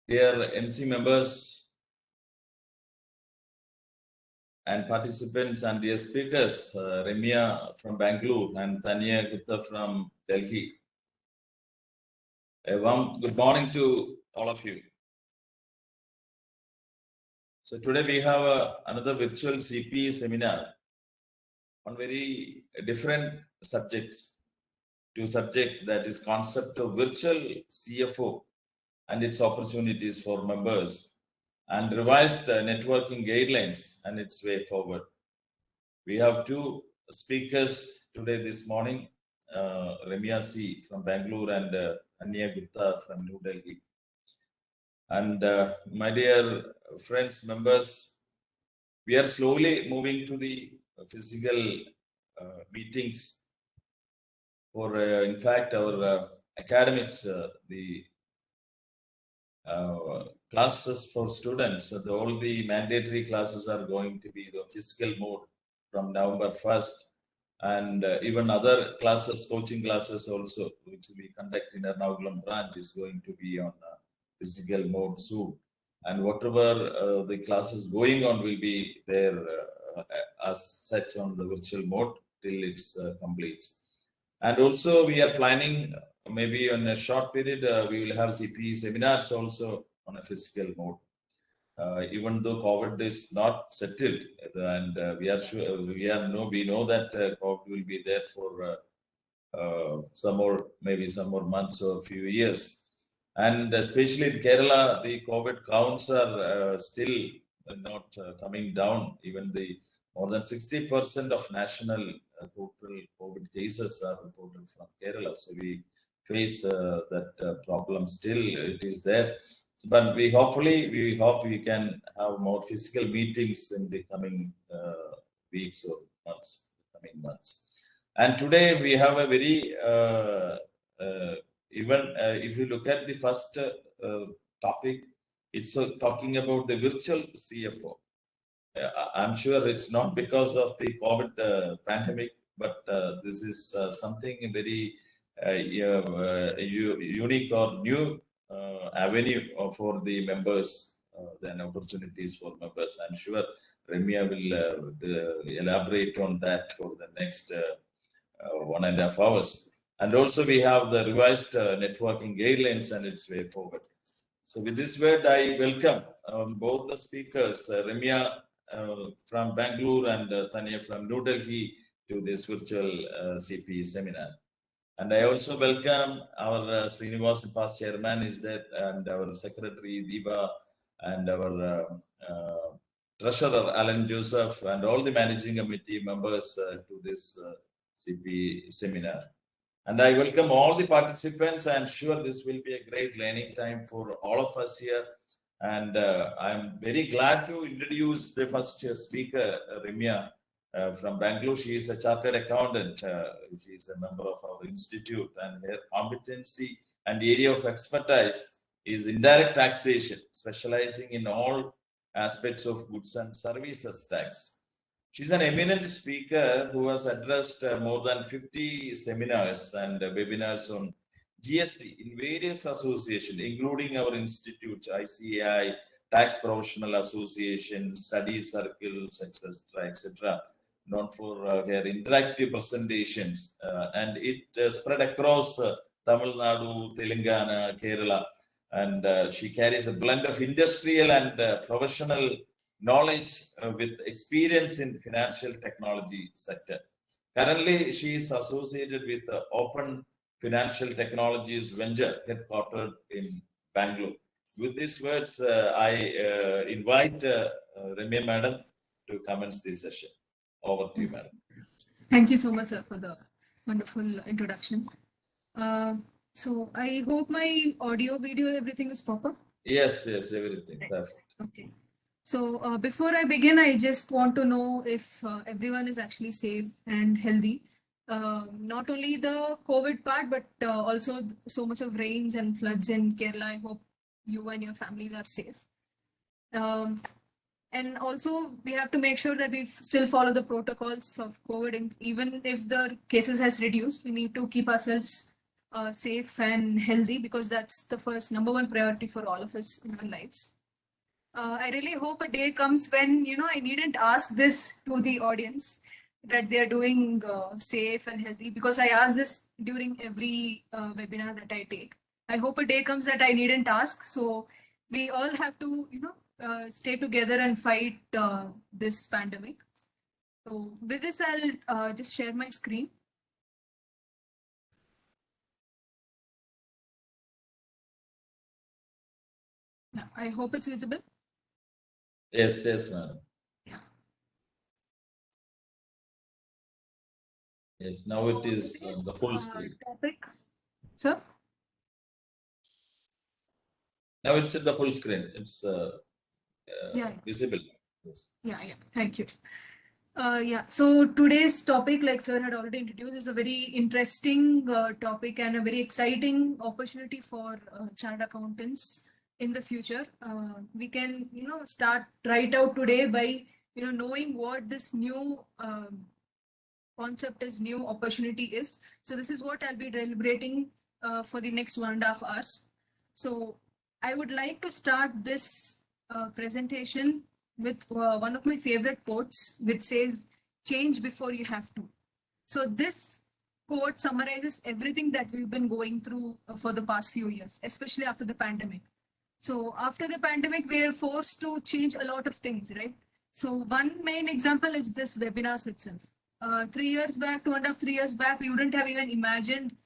Dear NC members and participants and dear speakers, Remia from Bangalore and Tanya Gupta from Delhi. A warm good morning to all of you. So today we have another virtual CP seminar on very different subjects, two subjects, that is concept of virtual CFO and its opportunities for members, and revised networking guidelines and its way forward. We have two speakers today this morning, Remia C from Bangalore and Anya Gupta from New Delhi. And my dear friends, members, we are slowly moving to the physical meetings for, in fact, our academics, the classes for students. So all the mandatory classes are going to be the physical mode from November 1st. And even other classes, coaching classes also, which we conduct in Ernakulam branch, is going to be on physical mode soon. And whatever the classes going on will be there as such on the virtual mode till it's completes. And also we are planning maybe on a short period, we will have CPE seminars also on a physical mode. Even though COVID is not settled, and we are sure we know that COVID will be there for some more, maybe some more months or few years. And especially in Kerala, the COVID counts are still not coming down. Even the more than 60% of national total COVID cases are reported from Kerala. So we face that problem still. It is there, but we hope we can have more physical meetings in the coming weeks or months, coming months. And today we have a very even if you look at the first topic, it's talking about the virtual CFO. I'm sure it's not because of the COVID pandemic, but this is something very unique or new avenue for the members, then opportunities for members. I'm sure Remia will elaborate on that for the next 1.5 hours. And also we have the revised networking guidelines and its way forward. So with this word, I welcome both the speakers, Remia from Bangalore and Tanya from New Delhi, to this virtual CP seminar. And I also welcome our Srinivasan past chairman is there, and our secretary Deepa, and our treasurer Alan Joseph, and all the managing committee members to this CP seminar. And I welcome all the participants. I'm sure this will be a great learning time for all of us here. And I'm very glad to introduce the first speaker, Remia from Bangalore. She is a chartered accountant. She is a member of our institute, and her competency and area of expertise is indirect taxation, specializing in all aspects of goods and services tax. She's an eminent speaker who has addressed more than 50 seminars and webinars on GST in various associations, including our institute, ICAI, Tax Professional Association, Study Circles, etc., etc., known for her interactive presentations. And it spread across Tamil Nadu, Telangana, Kerala, and she carries a blend of industrial and professional knowledge with experience in financial technology sector. Currently, she is associated with Open Financial Technologies Venture, headquartered in Bangalore. With these words, I invite Remia Madam to commence this session. Over to you, Madam. Thank you so much, sir, for the wonderful introduction. So I hope my audio, video, everything is proper. Yes, everything perfect. Okay. So before I begin, I just want to know if everyone is actually safe and healthy. Not only the COVID part, but also so much of rains and floods in Kerala. I hope you and your families are safe. And also, we have to make sure that we still follow the protocols of COVID. And even if the cases has reduced, we need to keep ourselves safe and healthy, because that's the first number one priority for all of us in our lives. I really hope a day comes when, I needn't ask this to the audience, that they're doing safe and healthy, because I ask this during every webinar that I take. I hope a day comes that I needn't ask. So we all have to, stay together and fight this pandemic. So with this, I'll just share my screen. Yeah, I hope it's visible. Yes, madam. Yeah. Yes, now So it is the full screen. Topic, sir? Now it's in the full screen. It's visible. Yes. Yeah. Thank you. So today's topic, like sir had already introduced, is a very interesting topic and a very exciting opportunity for chartered accountants in the future. We can, start right out today by, knowing what this new concept is, new opportunity is. So this is what I'll be deliberating for the next 1.5 hours. So I would like to start this presentation with one of my favorite quotes, which says, "Change before you have to." So this quote summarizes everything that we've been going through for the past few years, especially after the pandemic. So after the pandemic, we are forced to change a lot of things, right? So one main example is this webinars itself. 3 years back, 2.5, 3 years back, we wouldn't have even imagined,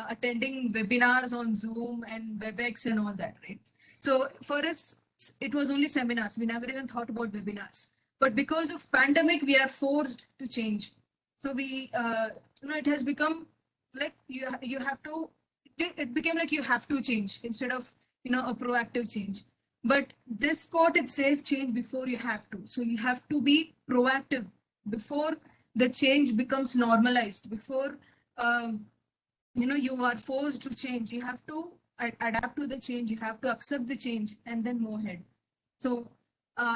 attending webinars on Zoom and WebEx and all that, right? So for us, it was only seminars. We never even thought about webinars. But because of pandemic, we are forced to change. So we, it has become like you have to. It became like you have to change instead of a proactive change. But this quote, it says change before you have to. So you have to be proactive before the change becomes normalized, before you are forced to change. You have to adapt to the change, you have to accept the change and then move ahead. So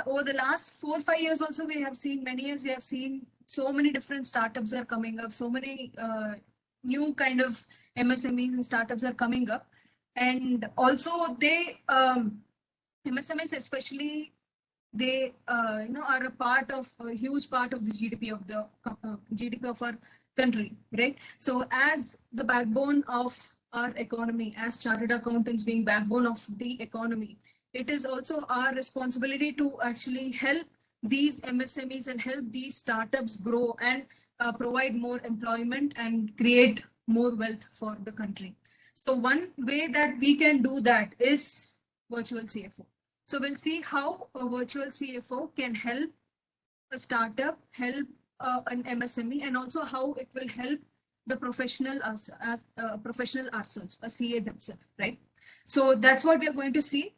over the last 4-5 years also, we have seen so many different startups are coming up, so many new kind of MSMEs and startups are coming up. And also they MSMEs especially, they are a huge part of the GDP of the GDP of our country, right? So as the backbone of our economy, as chartered accountants being backbone of the economy, it is also our responsibility to actually help these MSMEs and help these startups grow and provide more employment and create more wealth for the country. So one way that we can do that is virtual CFO. So we'll see how a virtual CFO can help a startup, help an MSME, and also how it will help the professional as professional ourselves, a CA themselves, right? So that's what we are going to see.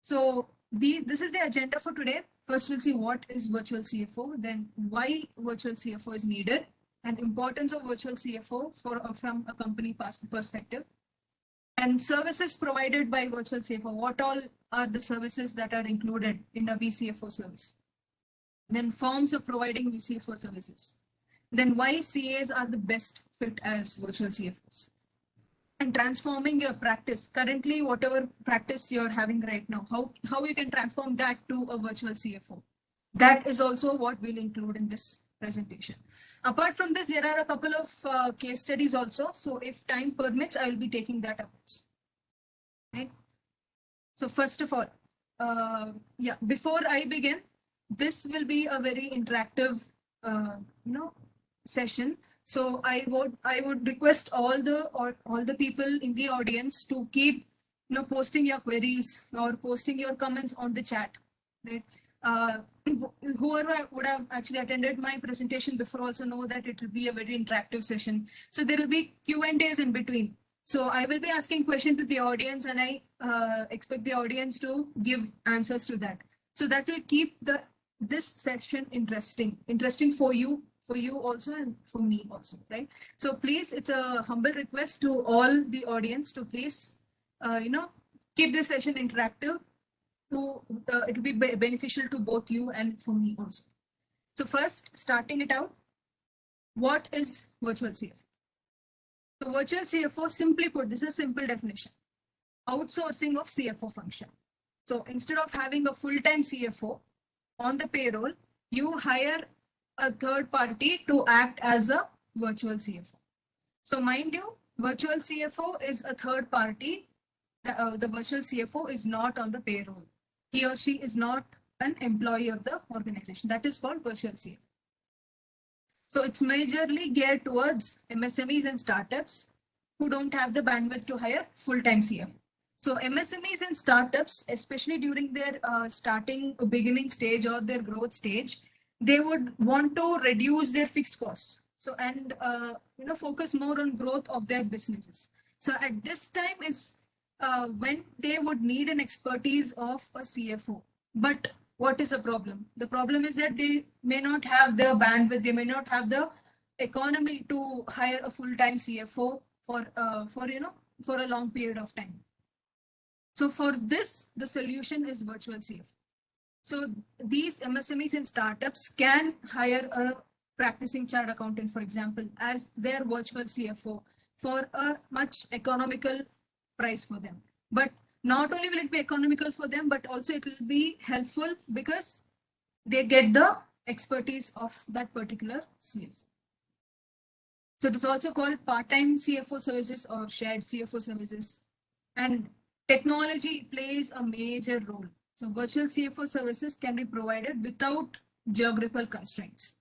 So this is the agenda for today. First, we'll see what is virtual CFO, then why virtual CFO is needed, and importance of virtual CFO from a company perspective, and services provided by virtual CFO. What all are the services that are included in a VCFO service? Then forms of providing VCFO services. Then why CAs are the best fit as virtual CFOs. And transforming your practice. Currently, whatever practice you're having right now, how you can transform that to a virtual CFO. That is also what we'll include in this presentation. Apart from this, there are a couple of case studies also. So if time permits, I will be taking that up. Right. So first of all, before I begin, this will be a very interactive, session. So I would request all the people in the audience to keep, posting your queries or posting your comments on the chat, right? Whoever would have actually attended my presentation before also know that it will be a very interactive session. So there will be Q&As in between. So I will be asking questions to the audience, and I expect the audience to give answers to that. So that will keep this session interesting for you also and for me also, right? So please, it's a humble request to all the audience to please, keep this session interactive. It will be beneficial to both you and for me also. So first, starting it out, what is virtual CFO? So virtual CFO, simply put, this is a simple definition. Outsourcing of CFO function. So instead of having a full-time CFO on the payroll, you hire a third party to act as a virtual CFO. So mind you, virtual CFO is a third party. The virtual CFO is not on the payroll. He or she is not an employee of the organization. That is called virtual CFO. So it's majorly geared towards MSMEs and startups who don't have the bandwidth to hire full-time CFO. So MSMEs and startups, especially during their beginning stage or their growth stage, they would want to reduce their fixed costs. So and focus more on growth of their businesses. So at this time is when they would need an expertise of a CFO. But what is the problem? The problem is that they may not have the bandwidth, they may not have the economy to hire a full-time CFO for a long period of time. So for this, the solution is virtual CFO. So these MSMEs and startups can hire a practicing chartered accountant, for example, as their virtual CFO for a much economical price for them. But not only will it be economical for them, but also it will be helpful because they get the expertise of that particular CFO. So it is also called part-time CFO services or shared CFO services. And technology plays a major role. So virtual CFO services can be provided without geographical constraints.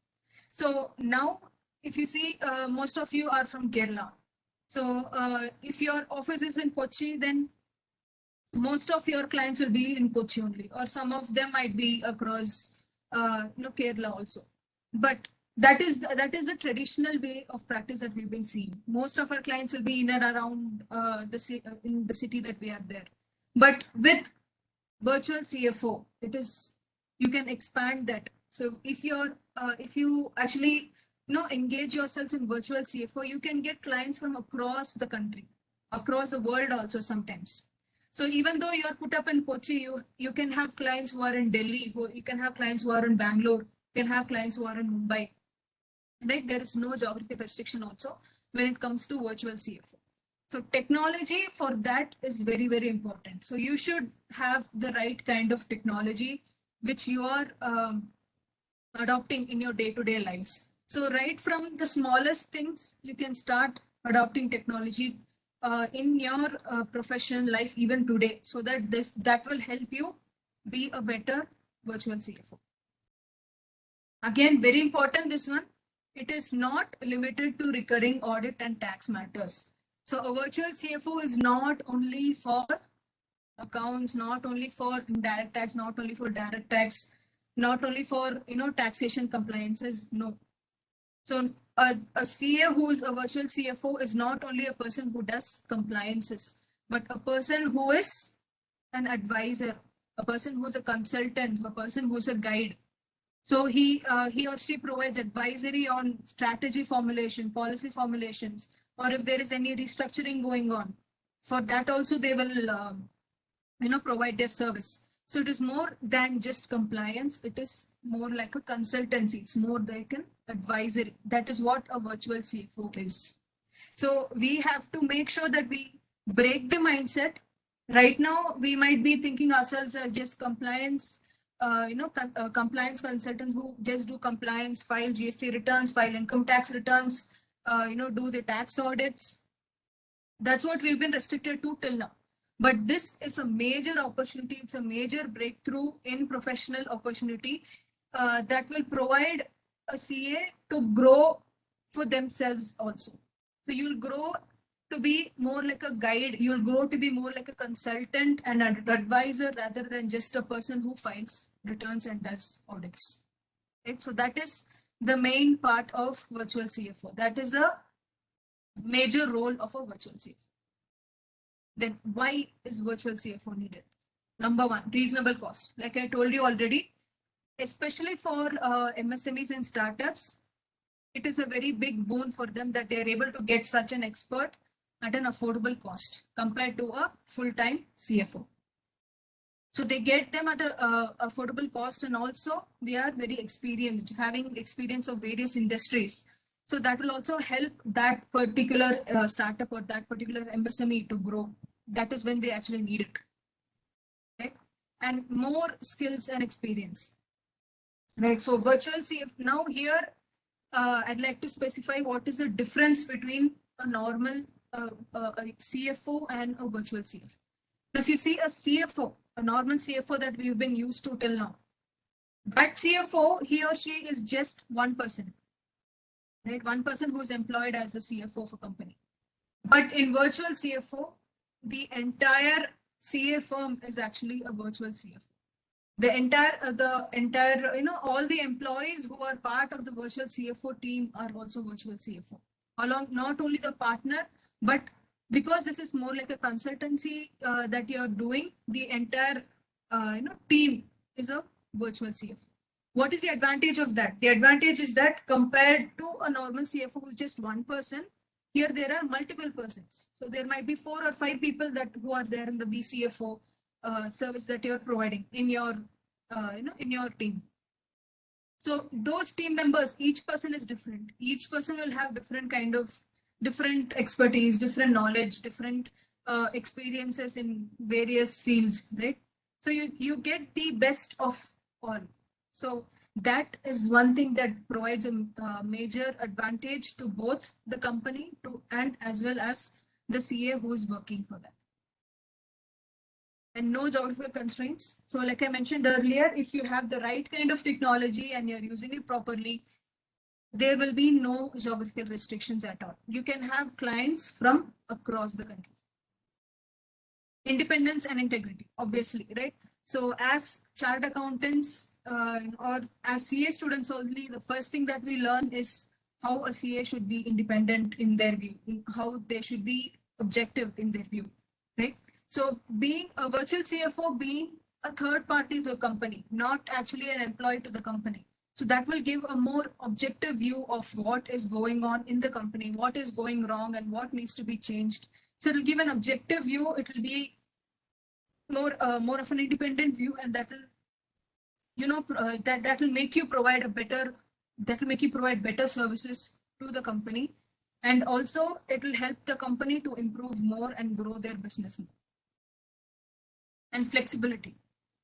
So now, if you see, most of you are from Kerala. So if your office is in Kochi, then most of your clients will be in Kochi only, or some of them might be across Kerala also. But that is the traditional way of practice that we've been seeing. Most of our clients will be in and around in the city that we are there. But with virtual CFO, you can expand that. So if you actually engage yourselves in virtual CFO, you can get clients from across the country, across the world also sometimes. So even though you are put up in Kochi, you can have clients who are in Delhi, you can have clients who are in Bangalore, you can have clients who are in Mumbai. Right? There is no geographic restriction also when it comes to virtual CFO. So technology for that is very, very important. So you should have the right kind of technology which you are adopting in your day-to-day lives. So right from the smallest things, you can start adopting technology in your professional life even today, so that will help you be a better virtual CFO. Again, very important, this one. It is not limited to recurring audit and tax matters. So a virtual CFO is not only for accounts, not only for indirect tax, not only for direct tax, not only for taxation compliances. No. So a CA who is a virtual CFO is not only a person who does compliances, but a person who is an advisor, a person who's a consultant, a person who's a guide. So he or she provides advisory on strategy formulation, policy formulations, or if there is any restructuring going on. For that also they will provide their service. So it is more than just compliance. It is more like a consultancy. It's more like an advisory. That is what a virtual CFO is. So we have to make sure that we break the mindset. Right now, we might be thinking ourselves as just compliance, compliance consultants who just do compliance, file GST returns, file income tax returns, do the tax audits. That's what we've been restricted to till now. But this is a major opportunity. It's a major breakthrough in professional opportunity that will provide a CA to grow for themselves also. So you'll grow to be more like a guide. You'll grow to be more like a consultant and an advisor rather than just a person who files returns and does audits. Right? So that is the main part of virtual CFO. That is a major role of a virtual CFO. Then why is virtual CFO needed? Number one, reasonable cost. Like I told you already, especially for MSMEs and startups, it is a very big boon for them that they are able to get such an expert at an affordable cost compared to a full-time CFO. So they get them at an affordable cost, and also they are very experienced, having experience of various industries. So that will also help that particular startup or that particular MSME to grow. That is when they actually need it, right? And more skills and experience, right? So virtual CF, now here, I'd like to specify what is the difference between a normal a CFO and a virtual CFO. If you see a CFO, a normal CFO that we've been used to till now, that CFO, he or she is just one person, right? One person who's employed as the CFO of a company. But in virtual CFO, the entire CA firm is actually a virtual CFO. The entire, all the employees who are part of the virtual CFO team are also virtual CFO. Along, not only the partner, but because this is more like a consultancy that you're doing, the entire, team is a virtual CFO. What is the advantage of that? The advantage is that compared to a normal CFO who's just one person, here there are multiple persons. So there might be 4 or 5 people who are there in the VCFO service that you're providing in your in your team. So those team members, each person is different. Each person will have different expertise, different knowledge, different experiences in various fields, right? So you get the best of all. So that is one thing that provides a major advantage to both the company and as well as the CA who is working for that. And no geographical constraints. So like I mentioned earlier, if you have the right kind of technology and you're using it properly, there will be no geographical restrictions at all. You can have clients from across the country. Independence and integrity, obviously, right? So as chartered accountants or as CA students only, the first thing that we learn is how a CA should be independent in their view, how they should be objective in their view, right? So being a virtual CFO, being a third party to the company, not actually an employee to the company. So that will give a more objective view of what is going on in the company, what is going wrong and what needs to be changed. So it will give an objective view. It will be more of an independent view, and that will, that will make you provide better services to the company, and also it will help the company to improve more and grow their business more. And flexibility.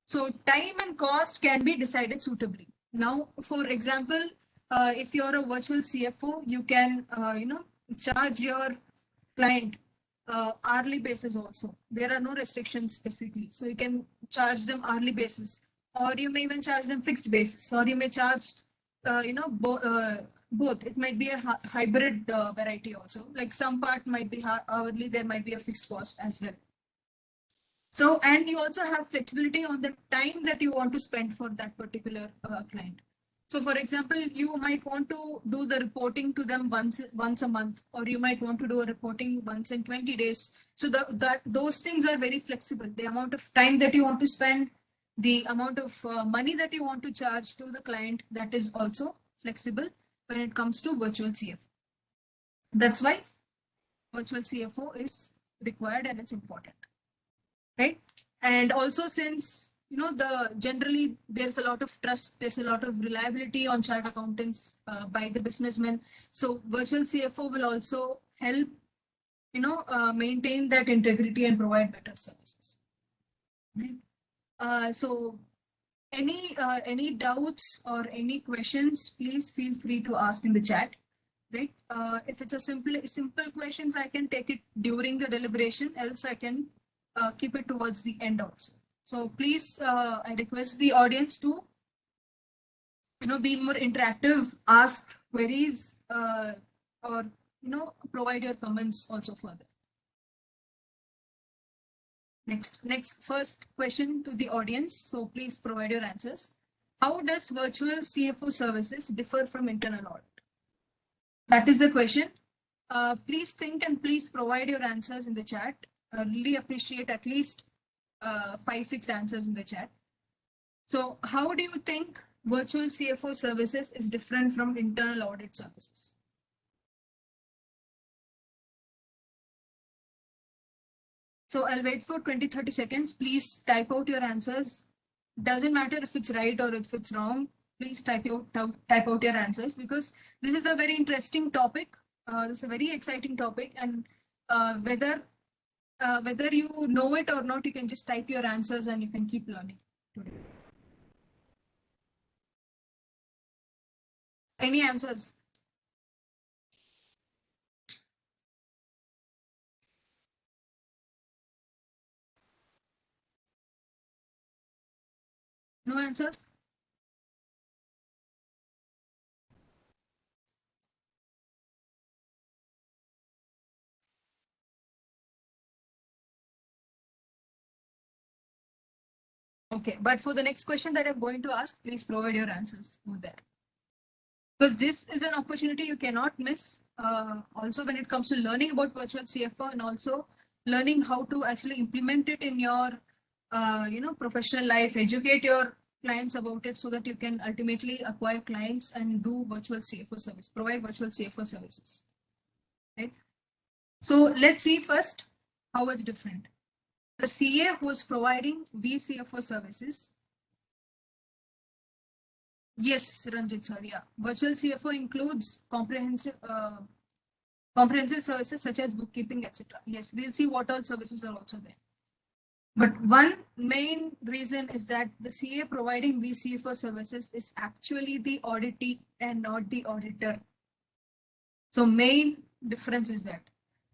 So time and cost can be decided suitably. Now, for example, if you're a virtual CFO, you can, charge your client hourly basis also. There are no restrictions specifically. So you can charge them hourly basis, or you may even charge them fixed basis, or you may charge, both. It might be a hybrid variety also. Like some part might be hourly, there might be a fixed cost as well. So, and you also have flexibility on the time that you want to spend for that particular client. So, for example, you might want to do the reporting to them once a month, or you might want to do a reporting once in 20 days. So those things are very flexible. The amount of time that you want to spend, the amount of money that you want to charge to the client, that is also flexible when it comes to virtual CFO. That's why virtual CFO is required and it's important. Right? And also, since generally there's a lot of trust, there's a lot of reliability on chartered accountants by the businessmen. So virtual CFO will also help maintain that integrity and provide better services. Right? So any doubts or any questions, please feel free to ask in the chat. Right? If it's a simple questions, I can take it during the deliberation, else I can keep it towards the end also. So please, I request the audience to, be more interactive, ask queries, or, provide your comments also further. First question to the audience. So please provide your answers. How does virtual CFO services differ from internal audit? That is the question. Please think and please provide your answers in the chat. I really appreciate at least 5-6 answers in the chat. So how do you think virtual CFO services is different from internal audit services? So I'll wait for 20-30 seconds. Please type out your answers. Doesn't matter if it's right or if it's wrong. please type out your answers, because this is a very interesting topic. This is a very exciting topic, and whether you know it or not, you can just type your answers and you can keep learning today. Any answers? No answers? Okay, but for the next question that I'm going to ask, please provide your answers over there. Because this is an opportunity you cannot miss. Also, when it comes to learning about virtual CFO and also learning how to actually implement it in your, professional life, educate your clients about it so that you can ultimately acquire clients and do virtual CFO service, provide virtual CFO services, right? So let's see first how it's different. The CA who is providing VCFO services. Yes, Ranjit sir, yeah. Virtual CFO includes comprehensive services such as bookkeeping, etc. Yes, we'll see what all services are also there. But one main reason is that the CA providing VCFO services is actually the auditee and not the auditor. So main difference is that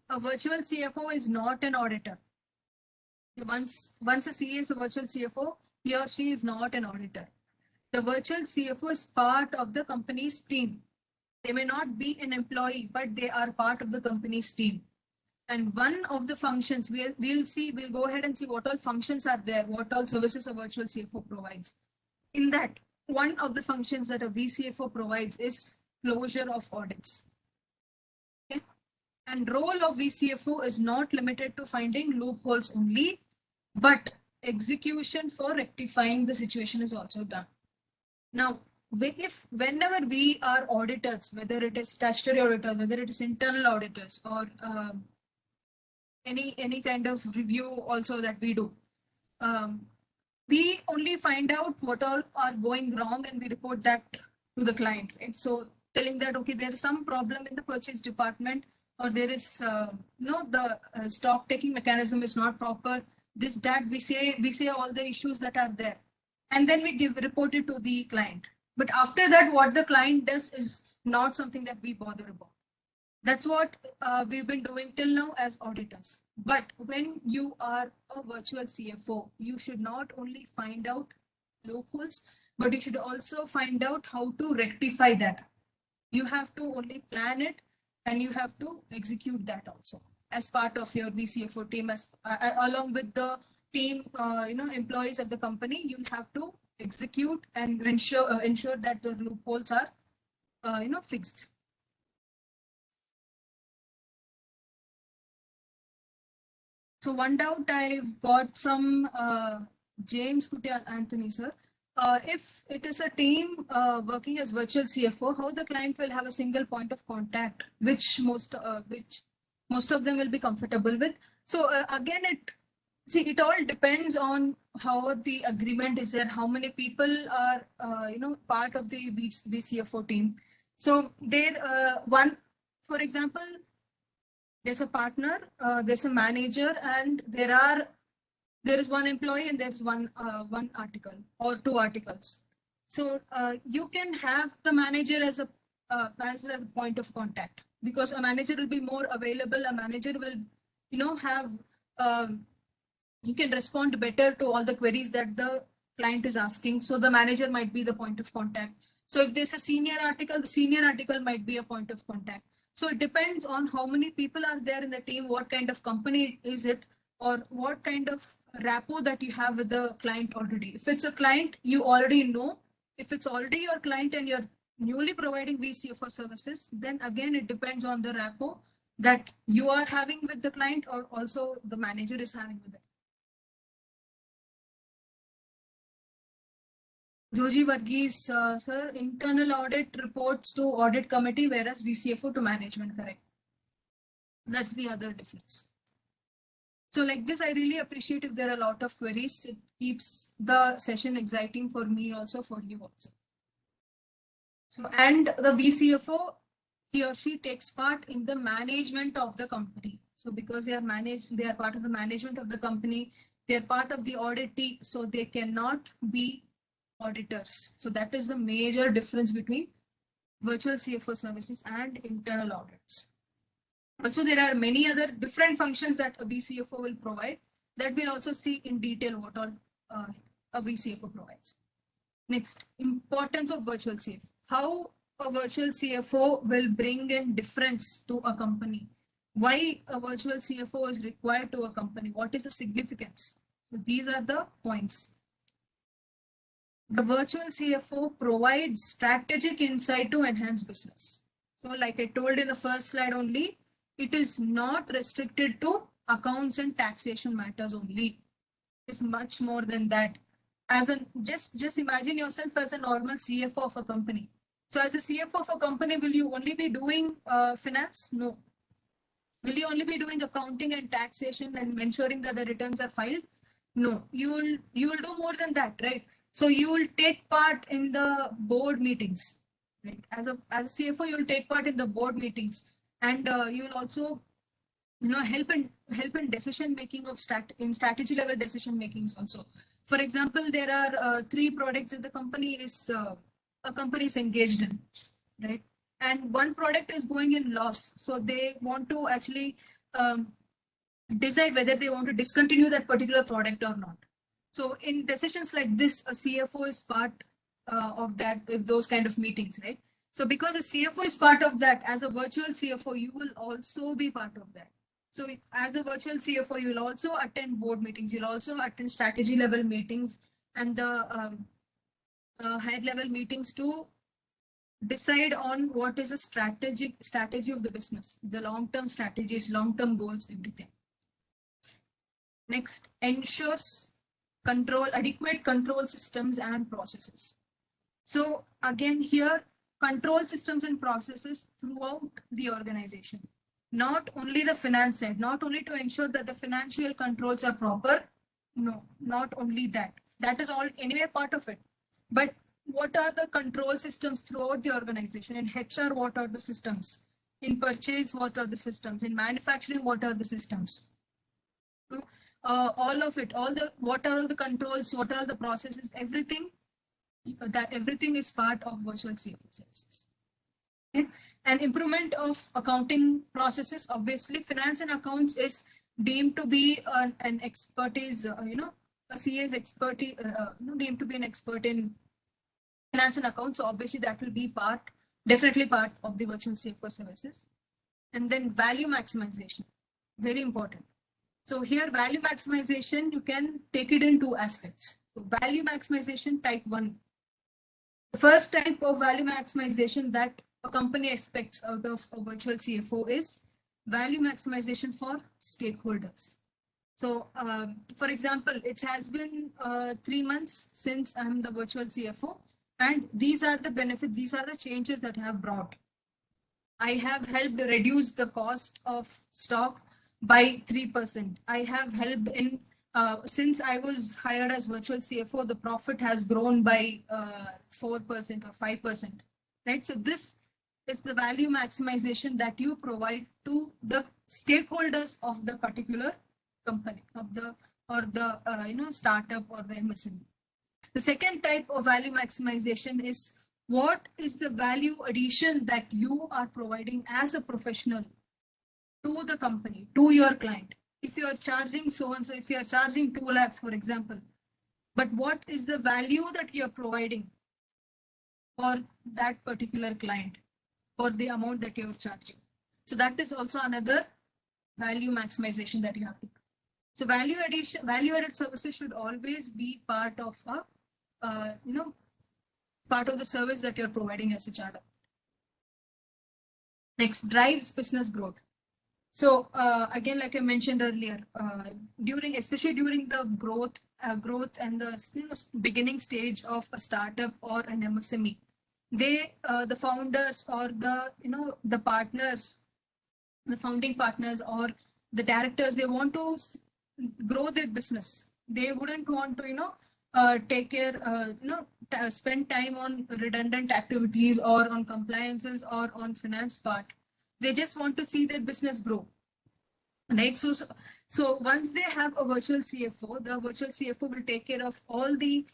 a virtual CFO is not an auditor. Once a CA is a virtual CFO, he or she is not an auditor. The virtual CFO is part of the company's team. They may not be an employee, but they are part of the company's team. And one of the functions, we'll go ahead and see what all functions are there, what all services a virtual CFO provides. In that, one of the functions that a VCFO provides is closure of audits. Okay? And role of VCFO is not limited to finding loopholes only, but execution for rectifying the situation is also done. Now, whenever we are auditors, whether it is statutory auditor, whether it is internal auditors, or any kind of review also that we do, we only find out what all are going wrong and we report that to the client, right? So telling that, okay, there is some problem in the purchase department, or there is the stock taking mechanism is not proper. That we say all the issues that are there, and then we report it to the client. But after that, what the client does is not something that we bother about. That's what we've been doing till now as auditors. But when you are a virtual CFO, you should not only find out loopholes, but you should also find out how to rectify that. You have to only plan it, and you have to execute that also as part of your VCFO team, along with the team, employees of the company. You have to execute and ensure that the loopholes are, fixed. So one doubt I've got from James Kutia Anthony, sir. If it is a team working as virtual CFO, how the client will have a single point of contact, which most of them will be comfortable with. So again, it all depends on how the agreement is there, how many people are part of the VCFO team. So there, for example, there's a partner, there's a manager, and there is one employee, and there's one article or two articles. So you can have the manager as a point of contact, because a manager will be more available. A manager will, have, you can respond better to all the queries that the client is asking. So the manager might be the point of contact. So if there's a senior article, the senior article might be a point of contact. So it depends on how many people are there in the team, what kind of company is it, or what kind of rapport that you have with the client already. If it's a client you already know, if it's already your client and you're newly providing VCFO services, then again, it depends on the rapport that you are having with the client, or also the manager is having with it. Joji Varghese, sir, internal audit reports to audit committee, whereas VCFO to management, correct? That's the other difference. So like this, I really appreciate if there are a lot of queries. It keeps the session exciting for me also, for you also. So, and the VCFO, he or she takes part in the management of the company. So because they are part of the management of the company, they are part of the audit team, so they cannot be auditors. So that is the major difference between virtual CFO services and internal audits. Also, there are many other different functions that a VCFO will provide that we'll also see in detail what all a VCFO provides. Next, importance of virtual CFO. How a virtual CFO will bring in difference to a company. Why a virtual CFO is required to a company? What is the significance? So these are the points. The virtual CFO provides strategic insight to enhance business. So like I told in the first slide only, it is not restricted to accounts and taxation matters only. It's much more than that. As an just imagine yourself as a normal CFO of a company. So as a CFO of a company, will you only be doing finance? No. Will you only be doing accounting and taxation and ensuring that the returns are filed? No. You will do more than that, right? So you will take part in the board meetings, right? As a CFO, you will take part in the board meetings, and you will also help in decision making of strategy level decision makings also. For example, there are 3 products that the company is engaged in, right? And one product is going in loss, so they want to actually decide whether they want to discontinue that particular product or not. So in decisions like this, a CFO is part of that, those kind of meetings, right? So because a CFO is part of that, as a virtual CFO, you will also be part of that. So as a virtual CFO, you will also attend board meetings. You'll also attend strategy level meetings and the higher level meetings to decide on what is a strategy of the business, the long-term strategies, long-term goals, everything. Next, ensures adequate control systems and processes. So again, here, control systems and processes throughout the organization. Not only the finance side, not only to ensure that the financial controls are proper. No, not only that. That is all anyway part of it. But what are the control systems throughout the organization? In HR, what are the systems? In purchase, what are the systems? In manufacturing, what are the systems? All of it, what are all the controls, what are the processes, everything is part of virtual CFO services. Okay? And improvement of accounting processes. Obviously, finance and accounts is deemed to be an expertise. A CA's expertise, deemed to be an expert in finance and accounts. So obviously, that will be definitely part of the virtual CFO services. And then value maximization, very important. So here, value maximization, you can take it in 2 aspects. So value maximization type 1. The first type of value maximization that a company expects out of a virtual CFO is value maximization for stakeholders. So for example, it has been 3 months since I'm the virtual CFO, and these are the benefits, these are the changes that I have brought. I have helped reduce the cost of stock by 3%. I have helped in, since I was hired as virtual CFO, the profit has grown by 4% or 5%, right? So this is the value maximization that you provide to the stakeholders of the particular company, of the startup or the MSME. The second type of value maximization is what is the value addition that you are providing as a professional to the company, to your client. If you are charging so-and-so, if you are charging 2 lakhs, for example, but what is the value that you are providing for that particular client for the amount that you are charging? So that is also another value maximization that you have to do. So value-added services should always be part of part of the service that you're providing as a charter. Next, drives business growth. So again, like I mentioned earlier, especially during the growth and the beginning stage of a startup or an MSME, the founders or the partners, the founding partners or the directors, they want to grow their business. They wouldn't want to take care, spend time on redundant activities or on compliances or on finance part. They just want to see their business grow, right? So once they have a virtual CFO, the virtual CFO will take care of all the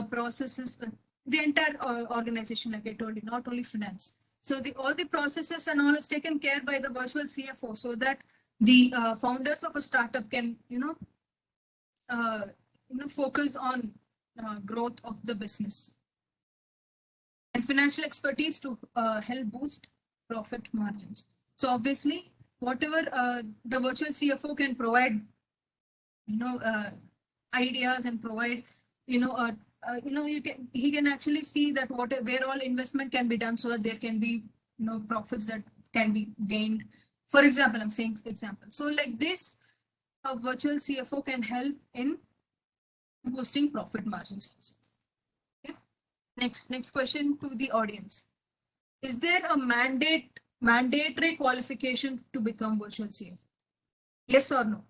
processes, the entire organization, like I told you, not only finance. So all the processes and all is taken care by the virtual CFO, so that the founders of a startup can, focus on growth of the business, and financial expertise to help boost profit margins. So obviously, whatever the virtual CFO can provide, ideas and provide, he can actually see that where all investment can be done, so that there can be, profits that can be gained. For example, I'm saying example. So like this, a virtual CFO can help in boosting profit margins also. Okay. Next question to the audience. Is there a mandatory qualification to become virtual CFO? Yes or no?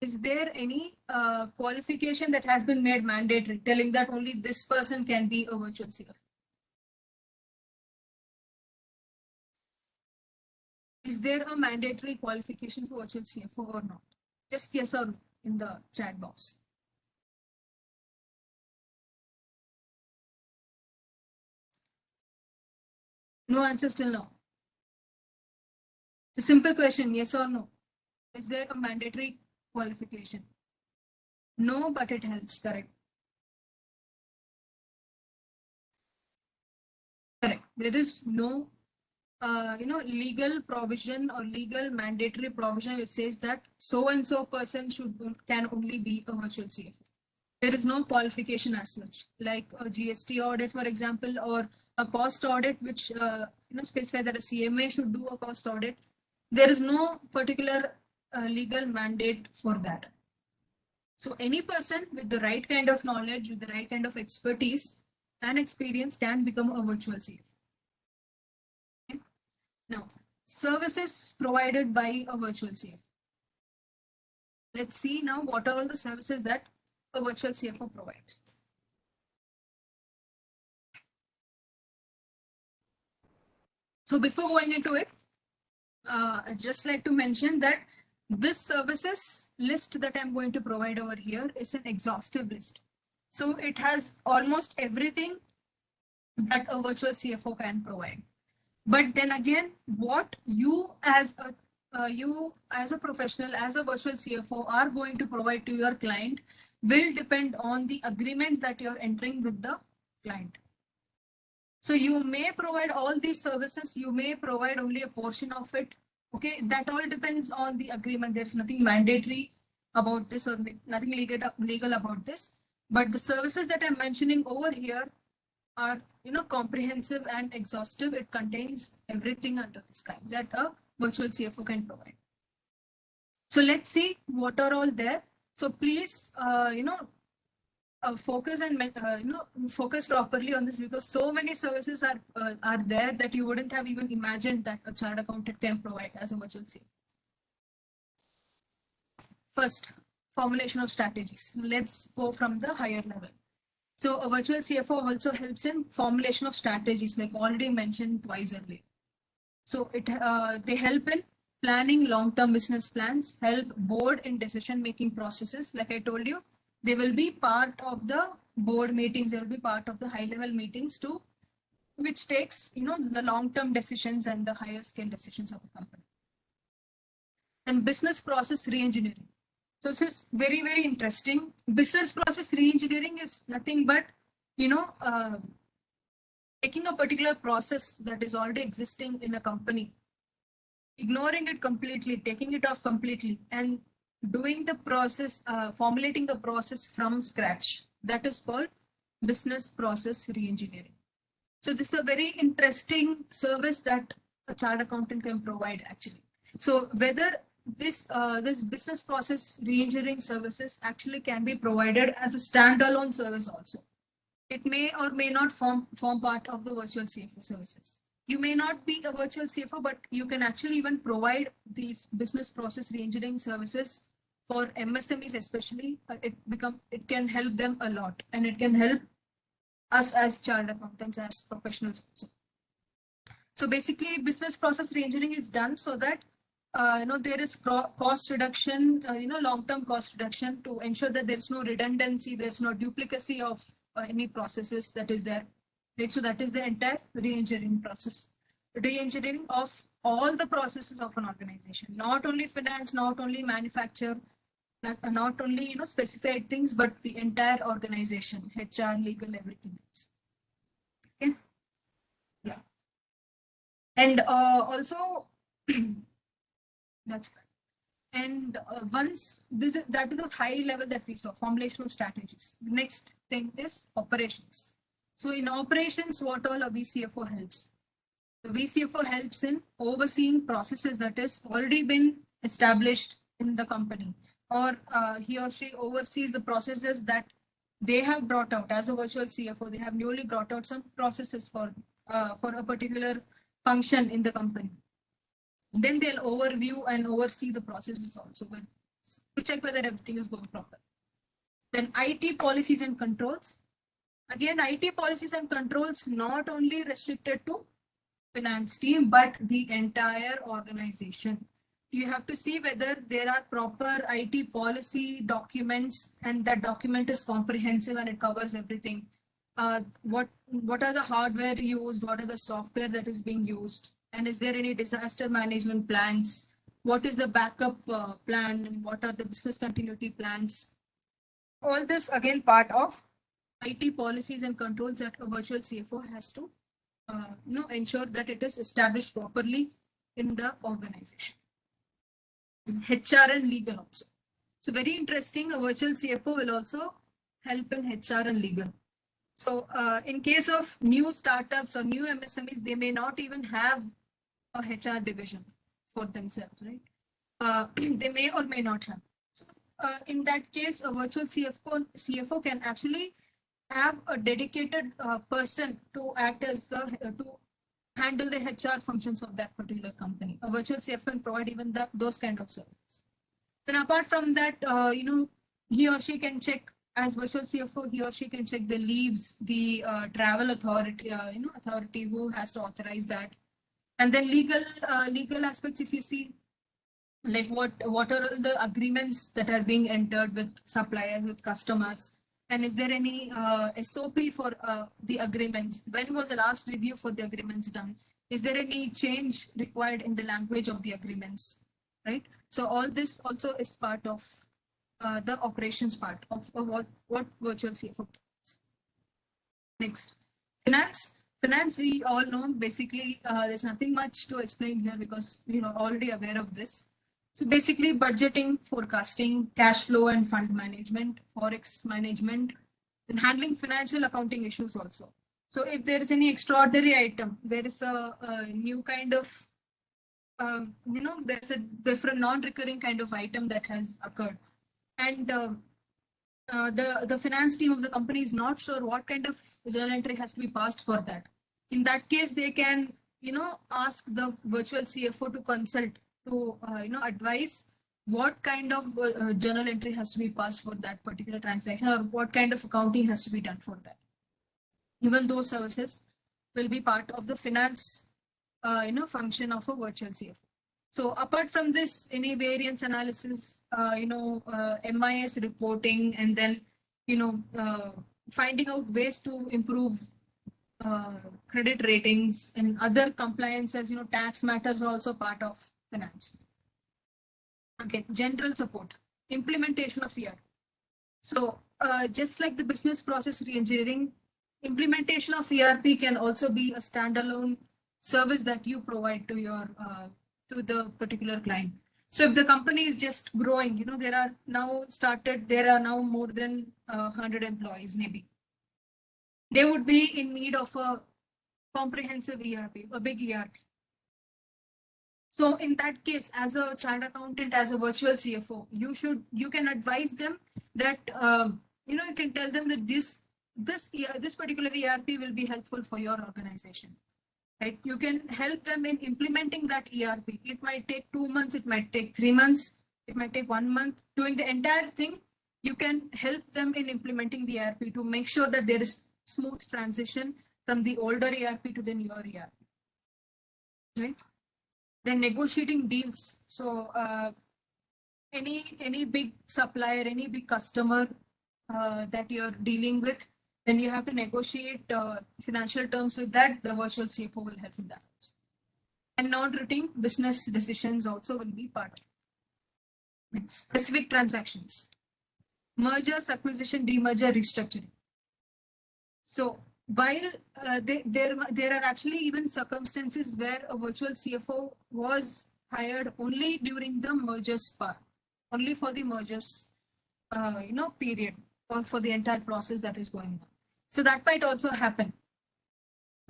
Is there any qualification that has been made mandatory, telling that only this person can be a virtual CFO? Is there a mandatory qualification for virtual CFO or not? Just yes or no in the chat box. No answer still no. It's a simple question, yes or no. Is there a mandatory qualification? No, but it helps, correct. Correct. There is no legal provision or legal mandatory provision which says that so and so person can only be a virtual CFO. There is no qualification as such, like a GST audit, for example, or a cost audit, which specify that a CMA should do a cost audit. There is no particular legal mandate for that. So any person with the right kind of knowledge, with the right kind of expertise and experience can become a virtual CFO. Okay. Now, services provided by a virtual CFO. Let's see now what are all the services that a virtual CFO provides. So before going into it, I'd just like to mention that this services list that I'm going to provide over here is an exhaustive list. So it has almost everything that a virtual CFO can provide. But then again, what you as a professional, as a virtual CFO are going to provide to your client will depend on the agreement that you're entering with the client. So you may provide all these services, you may provide only a portion of it. Okay, that all depends on the agreement. There's nothing mandatory about this or nothing legal about this. But the services that I'm mentioning over here are, comprehensive and exhaustive. It contains everything under the sky that a virtual CFO can provide. So let's see what are all there. So please, focus and focus properly on this, because so many services are there that you wouldn't have even imagined that a chartered accountant can provide as a virtual CFO. First, formulation of strategies. Let's go from the higher level. So a virtual CFO also helps in formulation of strategies, like already mentioned twice earlier. So they help in planning long-term business plans, help board in decision-making processes. Like I told you, they will be part of the board meetings, they will be part of the high-level meetings too, which takes, the long-term decisions and the higher scale decisions of the company. And business process re-engineering. So this is very, very interesting. Business process re-engineering is nothing but, taking a particular process that is already existing in a company, ignoring it completely, taking it off completely, and doing the process, formulating the process from scratch. That is called business process re-engineering. So this is a very interesting service that a chartered accountant can provide actually. So whether this business process re-engineering services actually can be provided as a standalone service also. It may or may not form part of the virtual CFO services. You may not be a virtual CFO, but you can actually even provide these business process re-engineering services for MSMEs especially. It can help them a lot, and it can help us as chartered accountants, as professionals also. So basically, business process reengineering is done so that there is cost reduction, long-term cost reduction to ensure that there's no redundancy, there's no duplicacy of any processes that is there. Right? So that is the entire re-engineering process. Re-engineering of all the processes of an organization, not only finance, not only manufacture, not only specified things, but the entire organization, HR, legal, everything else. Okay. Yeah. And also that's right. And once that is a high level that we saw, formulation of strategies. The next thing is operations. So in operations, what all a VCFO helps? The VCFO helps in overseeing processes that is already been established in the company, or he or she oversees the processes that they have brought out as a virtual CFO. They have newly brought out some processes for a particular function in the company. Then they'll overview and oversee the processes also to check whether everything is going proper. Then IT policies and controls. Again, IT policies and controls not only restricted to finance team, but the entire organization. You have to see whether there are proper IT policy documents and that document is comprehensive and it covers everything. What are the hardware used? What are the software that is being used? And is there any disaster management plans? What is the backup plan? What are the business continuity plans? All this again part of IT policies and controls that a virtual CFO has to ensure that it is established properly in the organization. HR and legal also. So very interesting. A virtual CFO will also help in HR and legal. So in case of new startups or new MSMEs, they may not even have a HR division for themselves, right? They may or may not have. So in that case, a virtual CFO can actually have a dedicated person to act as to handle the HR functions of that particular company. A virtual CFO can provide even those kind of services. Then apart from that, he or she can check as virtual CFO. He or she can check the leaves, the travel authority, authority who has to authorize that. And then legal aspects, if you see, like what are the agreements that are being entered with suppliers, with customers, and is there any SOP for the agreements? When was the last review for the agreements done? Is there any change required in the language of the agreements, right? So all this also is part of the operations part of what virtual CFO does. Next, finance, we all know. Basically, there's nothing much to explain here because already aware of this. So basically, budgeting, forecasting, cash flow and fund management, forex management, and handling financial accounting issues also. So if there is any extraordinary item, there is a new kind of there's a different non-recurring kind of item that has occurred, and the finance team of the company is not sure what kind of journal entry has to be passed for that. In that case, they can ask the virtual CFO to consult to advise what kind of journal entry has to be passed for that particular transaction, or what kind of accounting has to be done for that. Even those services will be part of the finance function of a virtual CFO. So apart from this, any variance analysis, MIS reporting, and then finding out ways to improve credit ratings and other compliances, tax matters are also part of finance. Okay, general support, implementation of ERP. So just like the business process reengineering, implementation of ERP can also be a standalone service that you provide to your to the particular client. So if the company is just growing, there are now more than 100 employees maybe. They would be in need of a comprehensive ERP, a big ERP. So in that case, as a chartered accountant, as a virtual CFO, you can advise them that you can tell them that this particular ERP will be helpful for your organization. Right? You can help them in implementing that ERP. It might take 2 months, it might take 3 months, it might take 1 month. Doing the entire thing, you can help them in implementing the ERP to make sure that there is smooth transition from the older ERP to the newer ERP. Right? Then negotiating deals. So any big supplier, any big customer that you're dealing with, then you have to negotiate financial terms with that. The virtual CFO will help in that. And non-routine business decisions also will be part of it. Next, specific transactions. Mergers, acquisition, demerger, restructuring. So while there are actually even circumstances where a virtual CFO was hired only during the mergers part, only for the mergers, period, or for the entire process that is going on. So that might also happen.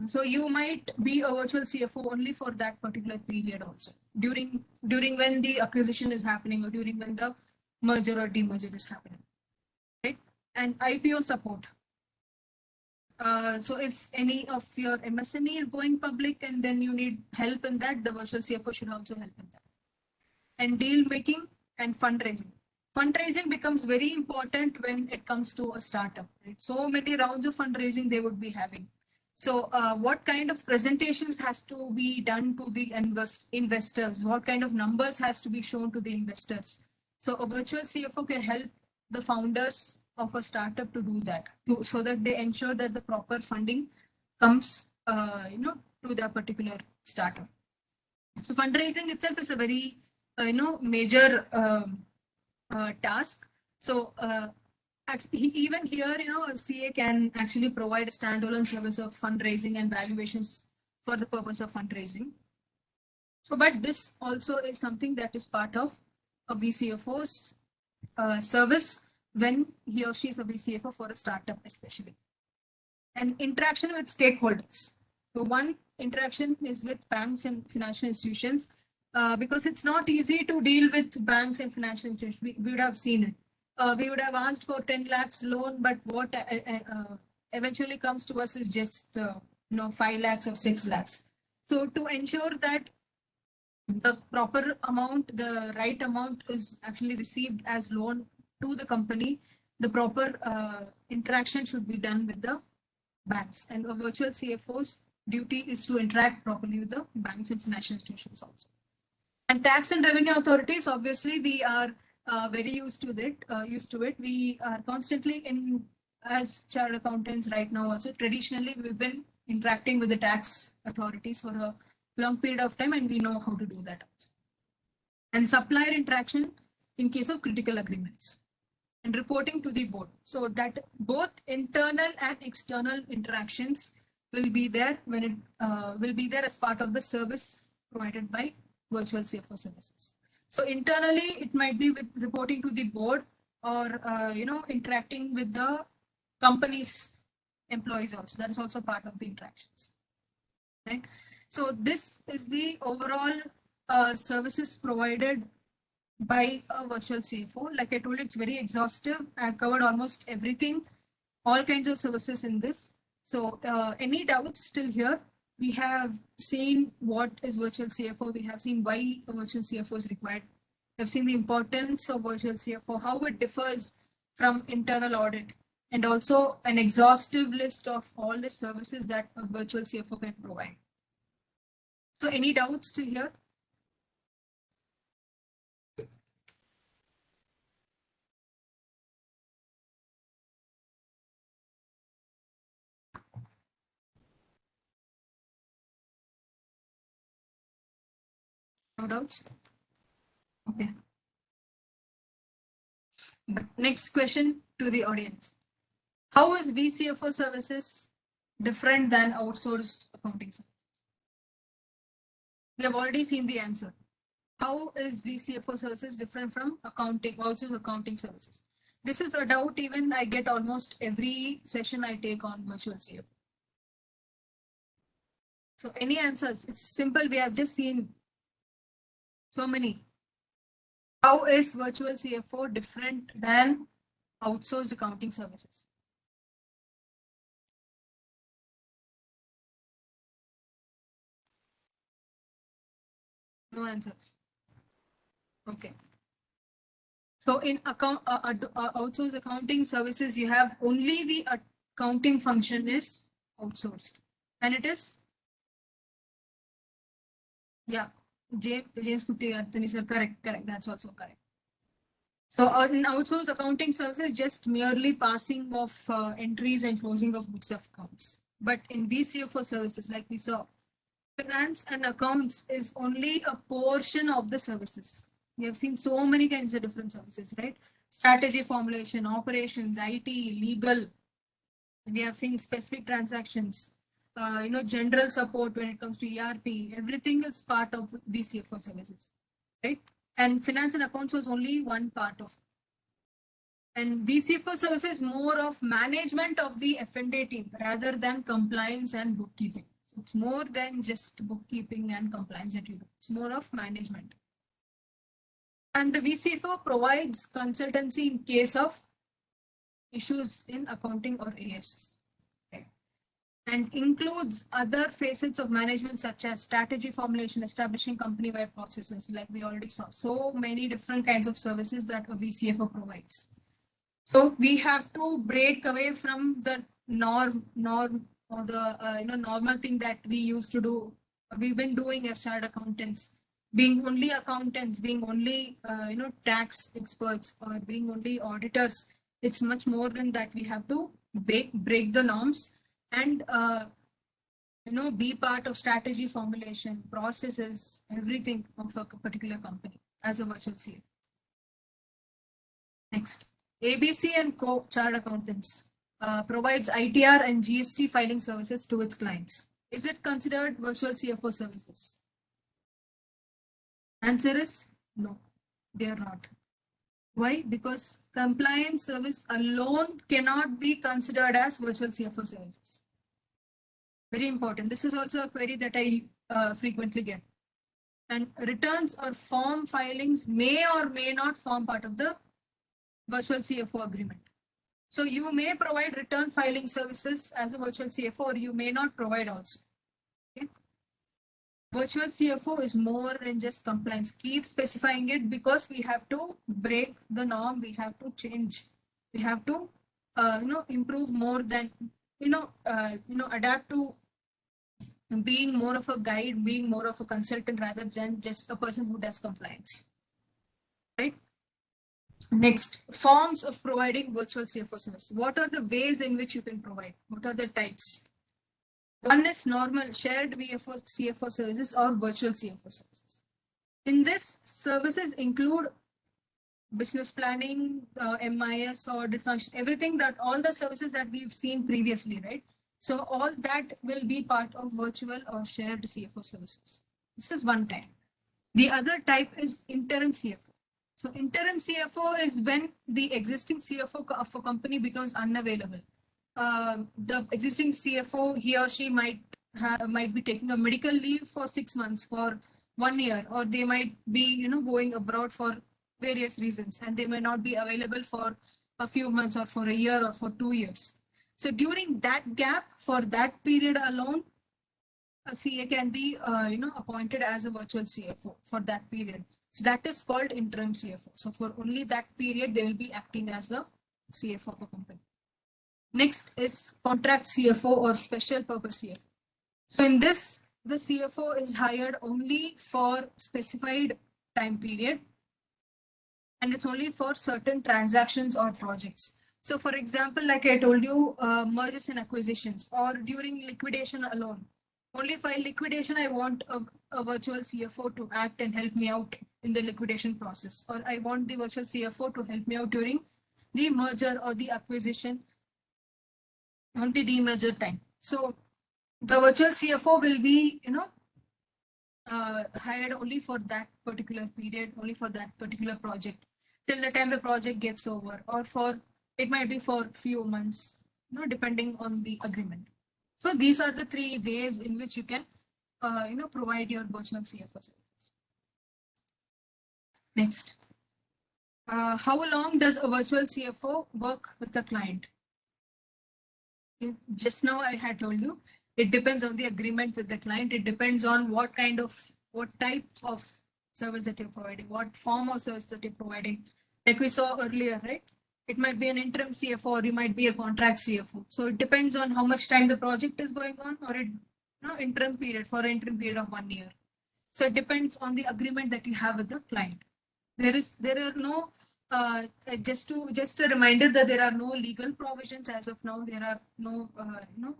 So you might be a virtual CFO only for that particular period also, during when the acquisition is happening or during when the merger or demerger is happening, right? And IPO support. So if any of your MSME is going public and then you need help in that, the virtual CFO should also help in that. And deal making and fundraising. Fundraising becomes very important when it comes to a startup, right? So many rounds of fundraising they would be having. So what kind of presentations has to be done to the investors? What kind of numbers has to be shown to the investors? So a virtual CFO can help the founders of a startup to do that, so that they ensure that the proper funding comes, to the particular startup. So fundraising itself is a very, major task. So even here, a CA can actually provide a standalone service of fundraising and valuations for the purpose of fundraising. So, but this also is something that is part of a VCFO's service when he or she is a VCFO for a startup, especially. And interaction with stakeholders. So one interaction is with banks and financial institutions, because it's not easy to deal with banks and financial institutions. We would have seen it. We would have asked for 10 lakhs loan, but what eventually comes to us is just 5 lakhs or 6 lakhs. So to ensure that the proper amount, the right amount is actually received as loan to the company, the proper interaction should be done with the banks. And a virtual CFO's duty is to interact properly with the banks and financial institutions also. And tax and revenue authorities, obviously, we are very used to it. We are constantly as chartered accountants right now also. Traditionally, we've been interacting with the tax authorities for a long period of time, and we know how to do that also. And supplier interaction in case of critical agreements. And reporting to the board. So that both internal and external interactions will be there when it will be there as part of the service provided by virtual CFO services. So internally, it might be with reporting to the board, or interacting with the company's employees also. That is also part of the interactions, right? So this is the overall services provided by a virtual CFO. Like I told you, it's very exhaustive. I've covered almost everything, all kinds of services in this. So any doubts till here? We have seen what is virtual CFO. We have seen why a virtual CFO is required. We have seen the importance of virtual CFO, how it differs from internal audit, and also an exhaustive list of all the services that a virtual CFO can provide. So any doubts till here? No doubts? Okay. But next question to the audience. How is VCFO services different than outsourced accounting services? We have already seen the answer. How is VCFO services different from outsourced accounting services? This is a doubt even I get almost every session I take on virtual CFO. So any answers? It's simple. We have just seen so many. How is virtual CFO different than outsourced accounting services? No answers. Okay. So in outsourced accounting services, you have only the accounting function is outsourced, and it is, yeah, James Kutti, sir, correct, that's also correct. So in outsourced accounting services, just merely passing of entries and closing of books of accounts. But in BCFO services, like we saw, finance and accounts is only a portion of the services. We have seen so many kinds of different services, right? Strategy formulation, operations, IT, legal. We have seen specific transactions, general support when it comes to ERP. Everything is part of BCFO services, right? And finance and accounts was only one part of it. And BCFO services more of management of the F&A team rather than compliance and bookkeeping. So it's more than just bookkeeping and compliance that you do. It's more of management. And the BCFO provides consultancy in case of issues in accounting or AS. Okay. And includes other facets of management such as strategy formulation, establishing company-wide processes, like we already saw. So many different kinds of services that a BCFO provides. So we have to break away from the norm or the normal thing that we used to do. We've been doing as chartered accountants, being only accountants, being only tax experts, or being only auditors. It's much more than that. We have to break the norms and be part of strategy formulation, processes, everything of a particular company as a virtual CFO. Next. ABC and Co. Chartered Accountants provides ITR and GST filing services to its clients. Is it considered virtual CFO services? Answer is no, they are not. Why? Because compliance service alone cannot be considered as virtual CFO services. Very important. This is also a query that I frequently get. And returns or form filings may or may not form part of the virtual CFO agreement. So you may provide return filing services as a virtual CFO, or you may not provide also. Okay? Virtual CFO is more than just compliance. Keep specifying it, because we have to break the norm. We have to change. We have to, improve more than, adapt to being more of a guide, being more of a consultant rather than just a person who does compliance. Right? Next, forms of providing virtual CFO service. What are the ways in which you can provide? What are the types? One is normal shared CFO services or virtual CFO services. In this, services include business planning, MIS, audit function, everything that all the services that we've seen previously, right? So all that will be part of virtual or shared CFO services. This is one type. The other type is interim CFO. So interim CFO is when the existing CFO of a company becomes unavailable. The existing CFO, he or she might be taking a medical leave for 6 months, for 1 year, or they might be going abroad for various reasons, and they may not be available for a few months or for a year or for 2 years. So during that gap, for that period alone, a CA can be appointed as a virtual CFO for that period. So that is called interim CFO. So for only that period, they will be acting as the CFO of a company. Next is contract CFO or special purpose CFO. So in this, the CFO is hired only for specified time period, and it's only for certain transactions or projects. So for example, like I told you, mergers and acquisitions, or during liquidation alone. Only for liquidation, I want a virtual CFO to act and help me out in the liquidation process, or I want the virtual CFO to help me out during the merger or the acquisition on the demerger time. So the virtual CFO will be, hired only for that particular period, only for that particular project, till the time the project gets over, or it might be for a few months, depending on the agreement. So these are the 3 ways in which you can, provide your virtual CFO services. Next, how long does a virtual CFO work with the client? Just now I had told you, it depends on the agreement with the client. It depends on what type of service that you're providing, what form of service that you're providing. Like we saw earlier, right? It might be an interim CFO, or you might be a contract CFO. So it depends on how much time the project is going on, or interim period for an interim period of 1 year. So it depends on the agreement that you have with the client. There are no just a reminder that there are no legal provisions as of now. There are no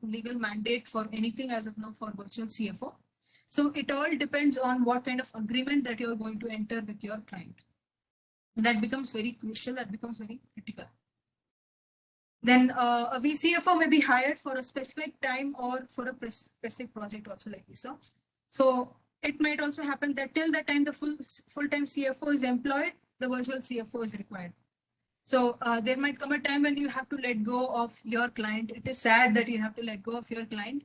legal mandate for anything as of now for virtual CFO. So it all depends on what kind of agreement that you're going to enter with your client. That becomes very crucial. That becomes very critical. Then a VCFO may be hired for a specific time or for a specific project also, like we saw. So it might also happen that till the time the full-time CFO is employed, the virtual CFO is required. So there might come a time when you have to let go of your client. It is sad that you have to let go of your client.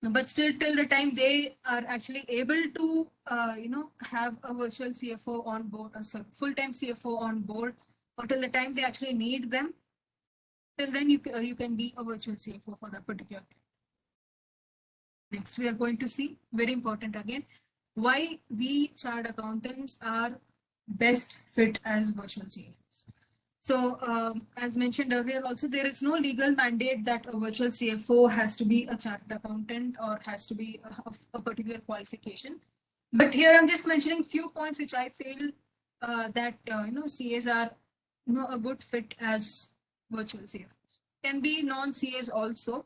But still, till the time they are actually able to, have a virtual CFO on board, full-time CFO on board, or till the time they actually need them, till then you can be a virtual CFO for that particular. Next, we are going to see, very important again, why we chartered accountants are best fit as virtual CFOs. So as mentioned earlier, also there is no legal mandate that a virtual CFO has to be a chartered accountant or has to be a particular qualification. But here I'm just mentioning few points which I feel that CAs are a good fit as virtual CFOs. Can be non-CAs also,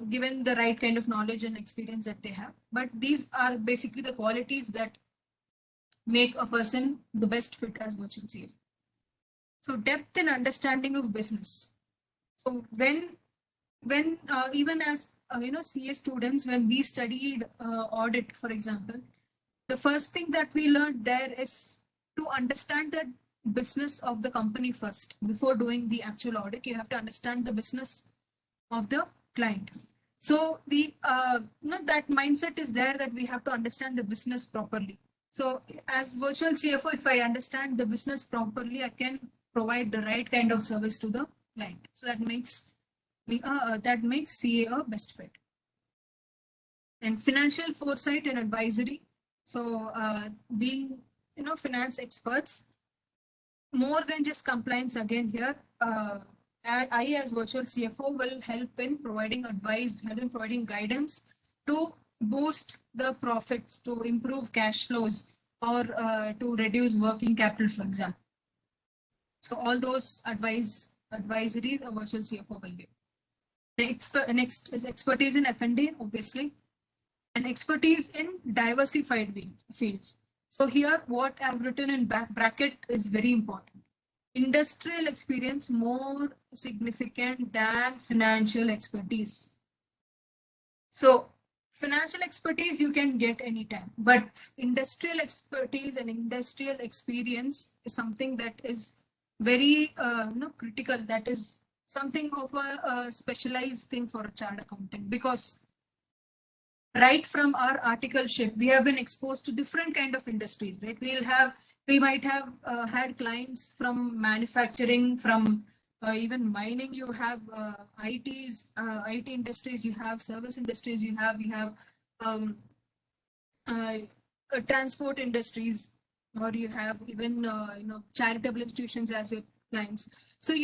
given the right kind of knowledge and experience that they have. But these are basically the qualities that make a person the best fit as virtual CFO. So depth and understanding of business. So when even as CA students, when we studied audit, for example, the first thing that we learned there is to understand the business of the company first. Before doing the actual audit, you have to understand the business of the client. So that mindset is there, that we have to understand the business properly. So as virtual CFO, if I understand the business properly, I can provide the right kind of service to the client. So that makes CA a best fit. And financial foresight and advisory. So being finance experts, more than just compliance again here, I as virtual CFO will help in providing advice, help in providing guidance to boost the profits, to improve cash flows, or to reduce working capital, for example. So all those advisories a virtual CFO will give. Next is expertise in F&A, obviously, and expertise in diversified fields. So here, what I've written in bracket is very important. Industrial experience more significant than financial expertise. So financial expertise you can get anytime, but industrial expertise and industrial experience is something that is very critical. That is something of a specialized thing for a chartered accountant, because right from our articleship, we have been exposed to different kind of industries, right? We might have had clients from manufacturing, from even mining. You have IT industries, you have service industries, you have transport industries, or you have even charitable institutions as your clients. So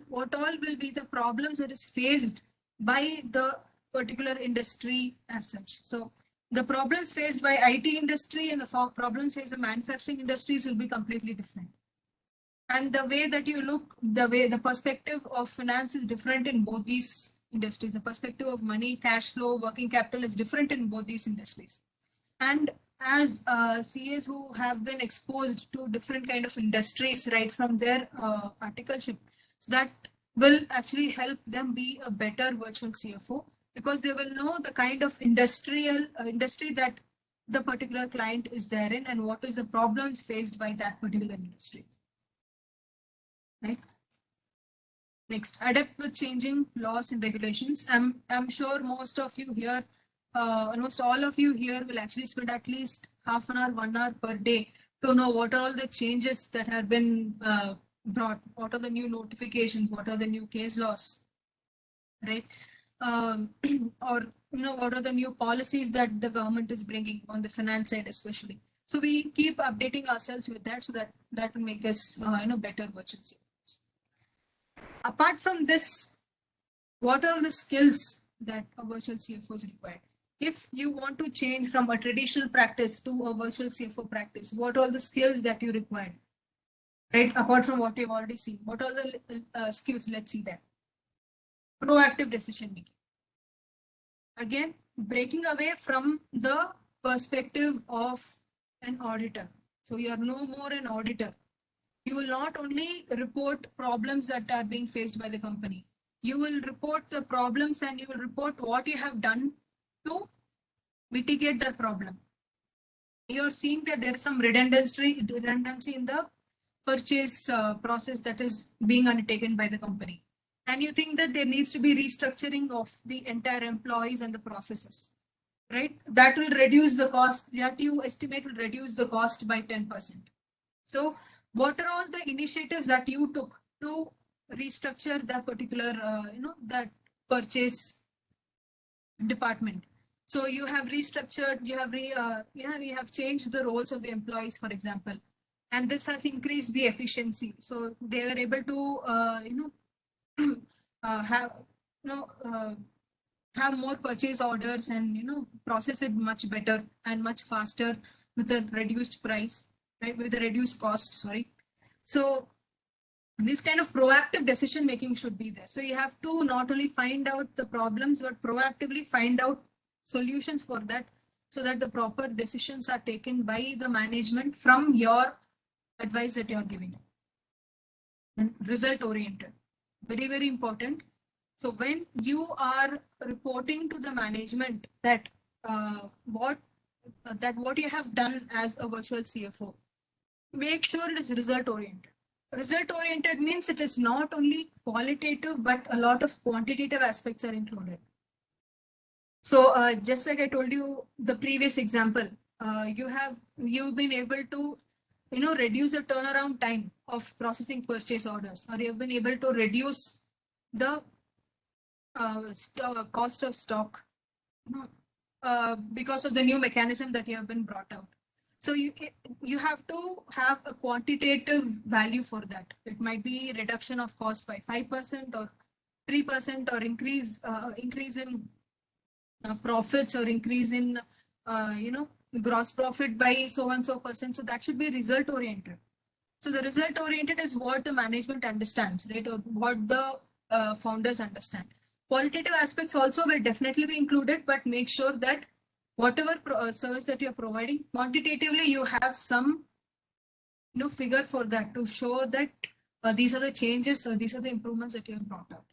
what all will be the problems that is faced by the particular industry as such. So the problems faced by IT industry and the problems faced by manufacturing industries will be completely different. And the way that you look, the perspective of finance is different in both these industries. The perspective of money, cash flow, working capital is different in both these industries. And as CAs who have been exposed to different kind of industries right from their articleship, so that will actually help them be a better virtual CFO, because they will know the kind of industry that the particular client is there in, and what is the problems faced by that particular industry. Right. Next, adapt with changing laws and regulations. I'm sure most of you here, almost all of you here will actually spend at least half an hour, 1 hour per day to know what are all the changes that have been brought, what are the new notifications, what are the new case laws, right? Or what are the new policies that the government is bringing on the finance side, especially. So we keep updating ourselves with that, so that will make us better virtual CFOs. Apart from this, what are the skills that a virtual CFO is required? If you want to change from a traditional practice to a virtual CFO practice, what are the skills that you require? Right, apart from what you've already seen, what are the skills? Let's see that. Proactive decision making. Again, breaking away from the perspective of an auditor. So you are no more an auditor. You will not only report problems that are being faced by the company, you will report the problems and you will report what you have done to mitigate the problem. You are seeing that there is some redundancy in the purchase process that is being undertaken by the company. And you think that there needs to be restructuring of the entire employees and the processes, right? That will reduce the cost, that you estimate will reduce the cost by 10%. So what are all the initiatives that you took to restructure that particular, that purchase department? So you have restructured, you have changed the roles of the employees, for example, and this has increased the efficiency. So they are able to, have, have more purchase orders and process it much better and much faster with a reduced price, right? With a reduced cost. Sorry. So this kind of proactive decision making should be there. So you have to not only find out the problems, but proactively find out solutions for that, so that the proper decisions are taken by the management from your advice that you're giving. And result oriented, very, very important. So when you are reporting to the management that what you have done as a virtual CFO, make sure it is result oriented. Result oriented means it is not only qualitative, but a lot of quantitative aspects are included. So just like I told you the previous example, you've been able to reduce the turnaround time of processing purchase orders, or you've been able to reduce the cost of stock because of the new mechanism that you have been brought out. So you have to have a quantitative value for that. It might be reduction of cost by 5% or 3%, or increase in profits, or increase in gross profit by so and so percent. So that should be result oriented. So the result oriented is what the management understands, right? Or what the founders understand. Qualitative aspects also will definitely be included, but make sure that whatever service that you're providing, quantitatively you have some figure for that, to show that these are the changes or these are the improvements that you have brought out.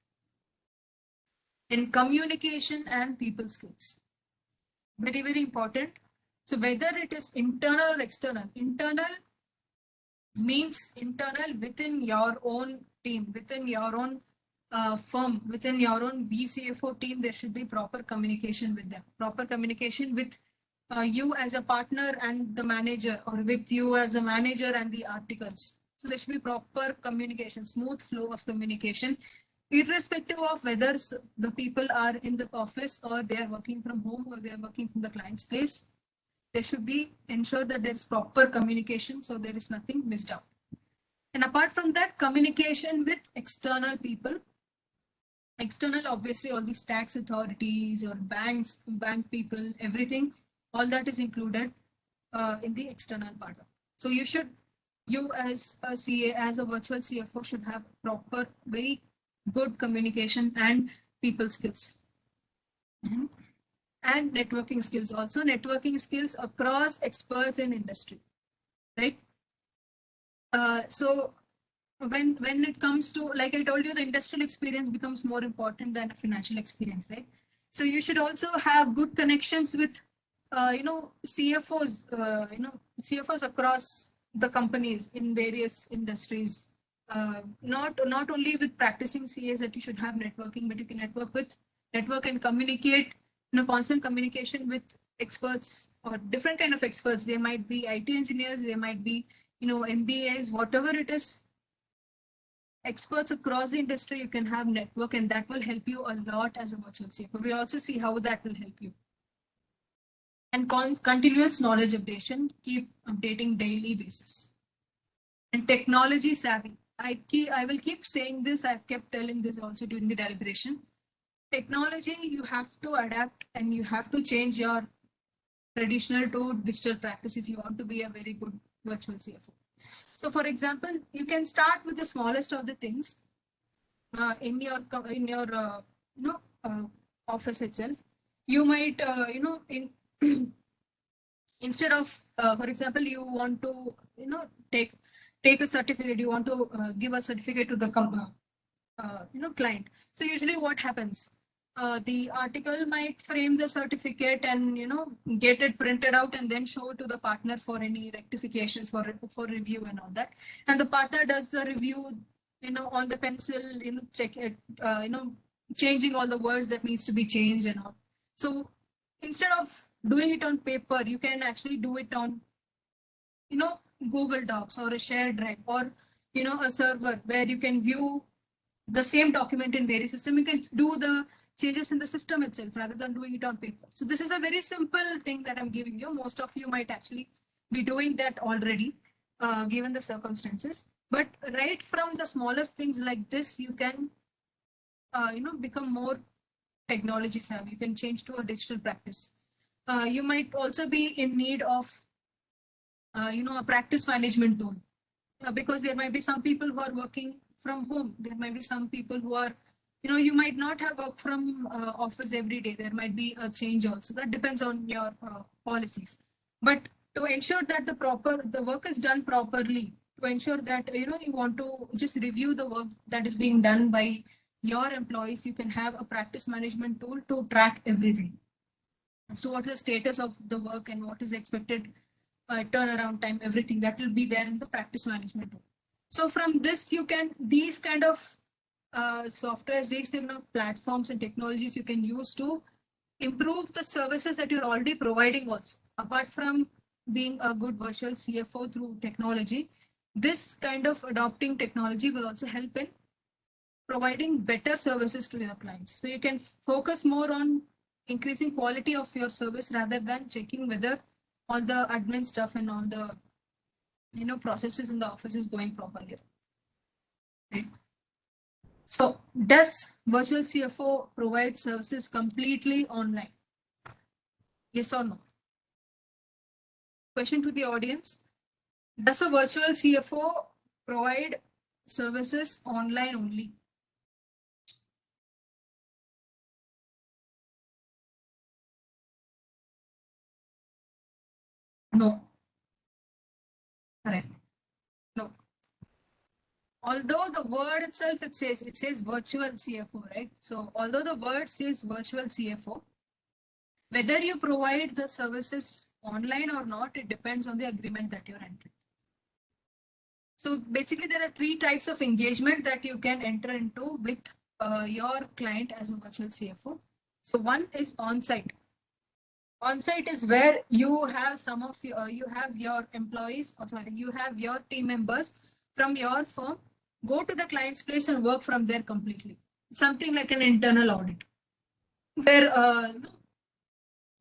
In communication and people skills, very, very important. So whether it is internal or external, internal means internal within your own team, within your own firm, within your own VCFO team, there should be proper communication with them, proper communication with you as a partner and the manager, or with you as a manager and the articles. So there should be proper communication, smooth flow of communication, irrespective of whether the people are in the office or they are working from home or they are working from the client's place. There should be ensured that there is proper communication, so there is nothing missed out. And apart from that, communication with external people. External, obviously, all these tax authorities or banks, bank people, everything, all that is included in the external part of it. So you as a CA, as a virtual CFO, should have proper, very good communication and people skills. And networking skills also, networking skills across experts in industry, right? So when it comes to, like I told you, the industrial experience becomes more important than a financial experience, right? So you should also have good connections with CFOs, CFOs across the companies in various industries. Not only with practicing CAs that you should have networking, but you can network and communicate, constant communication with experts, or different kind of experts. They might be IT engineers, they might be MBAs, whatever it is. Experts across the industry, you can have network, and that will help you a lot as a virtual CFO. We'll also see how that will help you. and continuous knowledge updation, keep updating daily basis. And technology savvy. I will keep saying this. I've kept telling this also during the deliberation. Technology, you have to adapt and you have to change your traditional to digital practice if you want to be a very good virtual CFO. So, for example, you can start with the smallest of the things in your office itself. You might instead of for example, you want to take a certificate. You want to give a certificate to the client. So usually, what happens? The article might frame the certificate and get it printed out and then show it to the partner for any rectifications for review and all that. And the partner does the review, on the pencil, check it, changing all the words that needs to be changed and all. So instead of doing it on paper, you can actually do it on Google Docs or a shared drive or a server where you can view the same document in various systems. You can do the changes in the system itself rather than doing it on paper. So this is a very simple thing that I'm giving you. Most of you might actually be doing that already, given the circumstances. But right from the smallest things like this, you can, become more technology savvy. You can change to a digital practice. You might also be in need of, a practice management tool, because there might be some people who are working from home. There might be some people who are, you might not have work from office every day. There might be a change also. That depends on your policies. But to ensure that the work is done properly, to ensure that, you want to just review the work that is being done by your employees, you can have a practice management tool to track everything. So what is the status of the work and what is expected turnaround time, everything that will be there in the practice management tool. So from this, you can, these kind of softwares, these kind of platforms and technologies you can use to improve the services that you're already providing also. Apart from being a good virtual CFO through technology, this kind of adopting technology will also help in providing better services to your clients. So you can focus more on increasing quality of your service rather than checking whether all the admin stuff and all the processes in the office is going properly. Right. So does virtual CFO provide services completely online? Yes or no? Question to the audience. Does a virtual CFO provide services online only? No. Correct. No. Although the word itself, it says virtual CFO, right? So although the word says virtual CFO, whether you provide the services online or not, it depends on the agreement that you're entering. So basically, there are 3 types of engagement that you can enter into with your client as a virtual CFO. So one is on-site. On-site is where you have some of your, you have your employees, or sorry, you have your team members from your firm go to the client's place and work from there completely. Something like an internal audit, where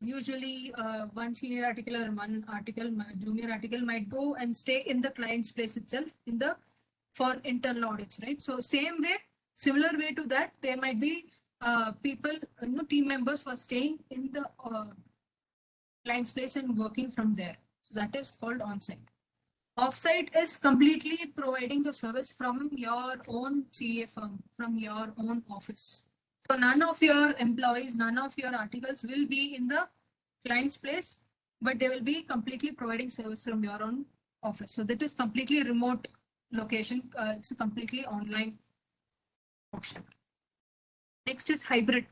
usually one senior article or one junior article might go and stay in the client's place itself for internal audits, right? So similar way to that, there might be people, team members who are staying in the client's place and working from there. So that is called on-site. Off-site is completely providing the service from your own CA firm, from your own office. So none of your employees, none of your articles will be in the client's place, but they will be completely providing service from your own office. So that is completely remote location. It's a completely online option. Next is hybrid.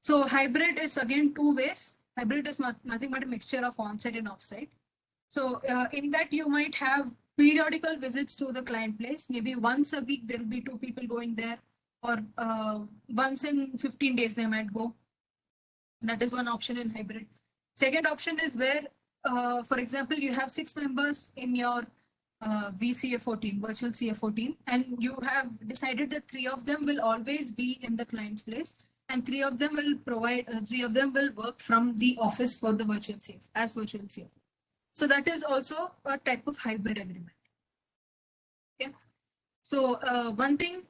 So hybrid is again 2 ways. Hybrid is nothing but a mixture of on-site and off-site. So in that you might have periodical visits to the client place. Maybe once a week there will be 2 people going there, or once in 15 days they might go. That is one option in hybrid. Second option is where, for example, you have 6 members in your VCFO team, virtual CFO team, and you have decided that 3 of them will always be in the client's place and three of them will work from the office for the virtual CFO as virtual CFO. So that is also a type of hybrid agreement. Okay. So one thing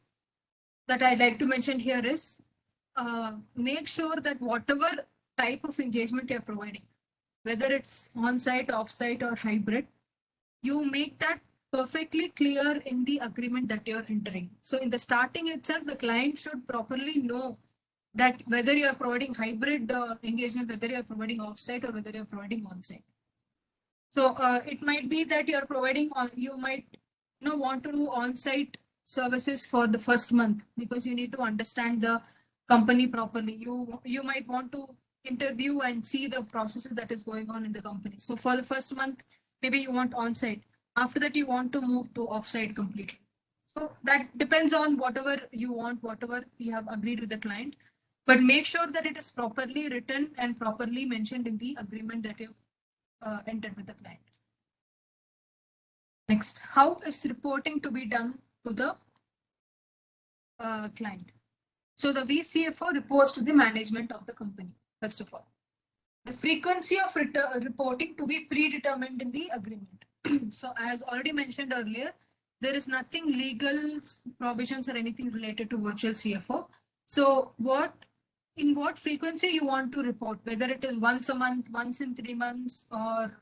that I'd like to mention here is make sure that whatever type of engagement you're providing, whether it's on-site, off-site, or hybrid, you make that perfectly clear in the agreement that you're entering. So in the starting itself, the client should properly know that whether you are providing hybrid engagement, whether you are providing off-site or whether you are providing on-site. So it might be that you are providing, you might want to do on-site services for the first month because you need to understand the company properly. You might want to interview and see the processes that is going on in the company. So for the first month, maybe you want on-site. After that, you want to move to off-site completely. So that depends on whatever you want, whatever you have agreed with the client. But make sure that it is properly written and properly mentioned in the agreement that you entered with the client. Next, how is reporting to be done to the client? So the VCFO reports to the management of the company, first of all. The frequency of reporting to be predetermined in the agreement. So as already mentioned earlier, there is nothing legal provisions or anything related to virtual CFO. So in what frequency you want to report, whether it is once a month, once in 3 months, or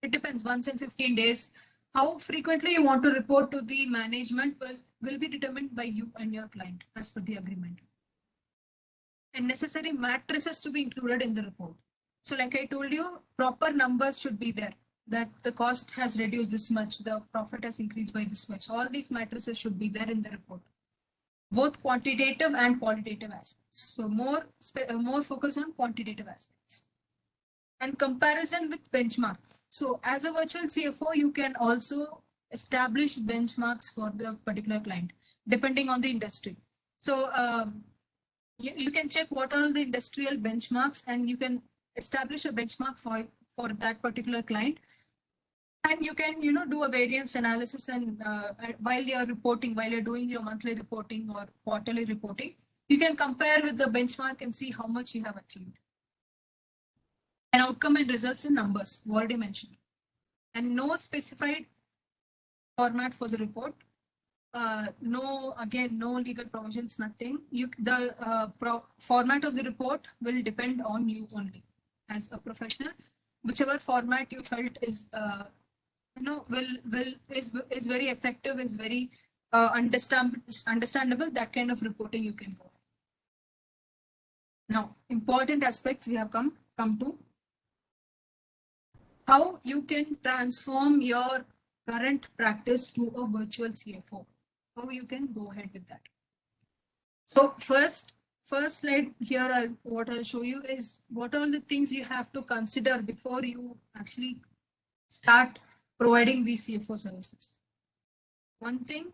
it depends, once in 15 days. How frequently you want to report to the management will be determined by you and your client as per the agreement. And necessary matrices to be included in the report. So like I told you, proper numbers should be there, that the cost has reduced this much, the profit has increased by this much. All these matrices should be there in the report, both quantitative and qualitative aspects. So more focus on quantitative aspects. And comparison with benchmark. So as a virtual CFO, you can also establish benchmarks for the particular client, depending on the industry. So you can check what are the industrial benchmarks, and you can establish a benchmark for that particular client. And you can, do a variance analysis, and while you're reporting, while you're doing your monthly reporting or quarterly reporting, you can compare with the benchmark and see how much you have achieved. And outcome and results in numbers, already mentioned. And no specified format for the report. No legal provisions, nothing. The format of the report will depend on you only as a professional. Whichever format you felt is is very effective, is very understandable, that kind of reporting you can go. Now, important aspects we have come to. How you can transform your current practice to a virtual CFO. How you can go ahead with that. So first slide here, what I'll show you is what are the things you have to consider before you actually start providing VCFO services. One thing,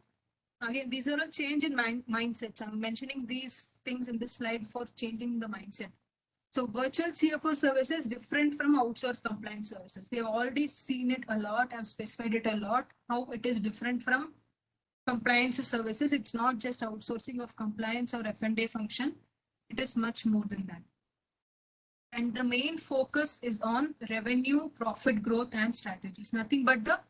again, these are a change in mindsets. I'm mentioning these things in this slide for changing the mindset. So virtual CFO services different from outsourced compliance services. We have already seen it a lot. I've specified it a lot, how it is different from compliance services. It's not just outsourcing of compliance or F&A function. It is much more than that. And the main focus is on revenue, profit growth, and strategies. Nothing but the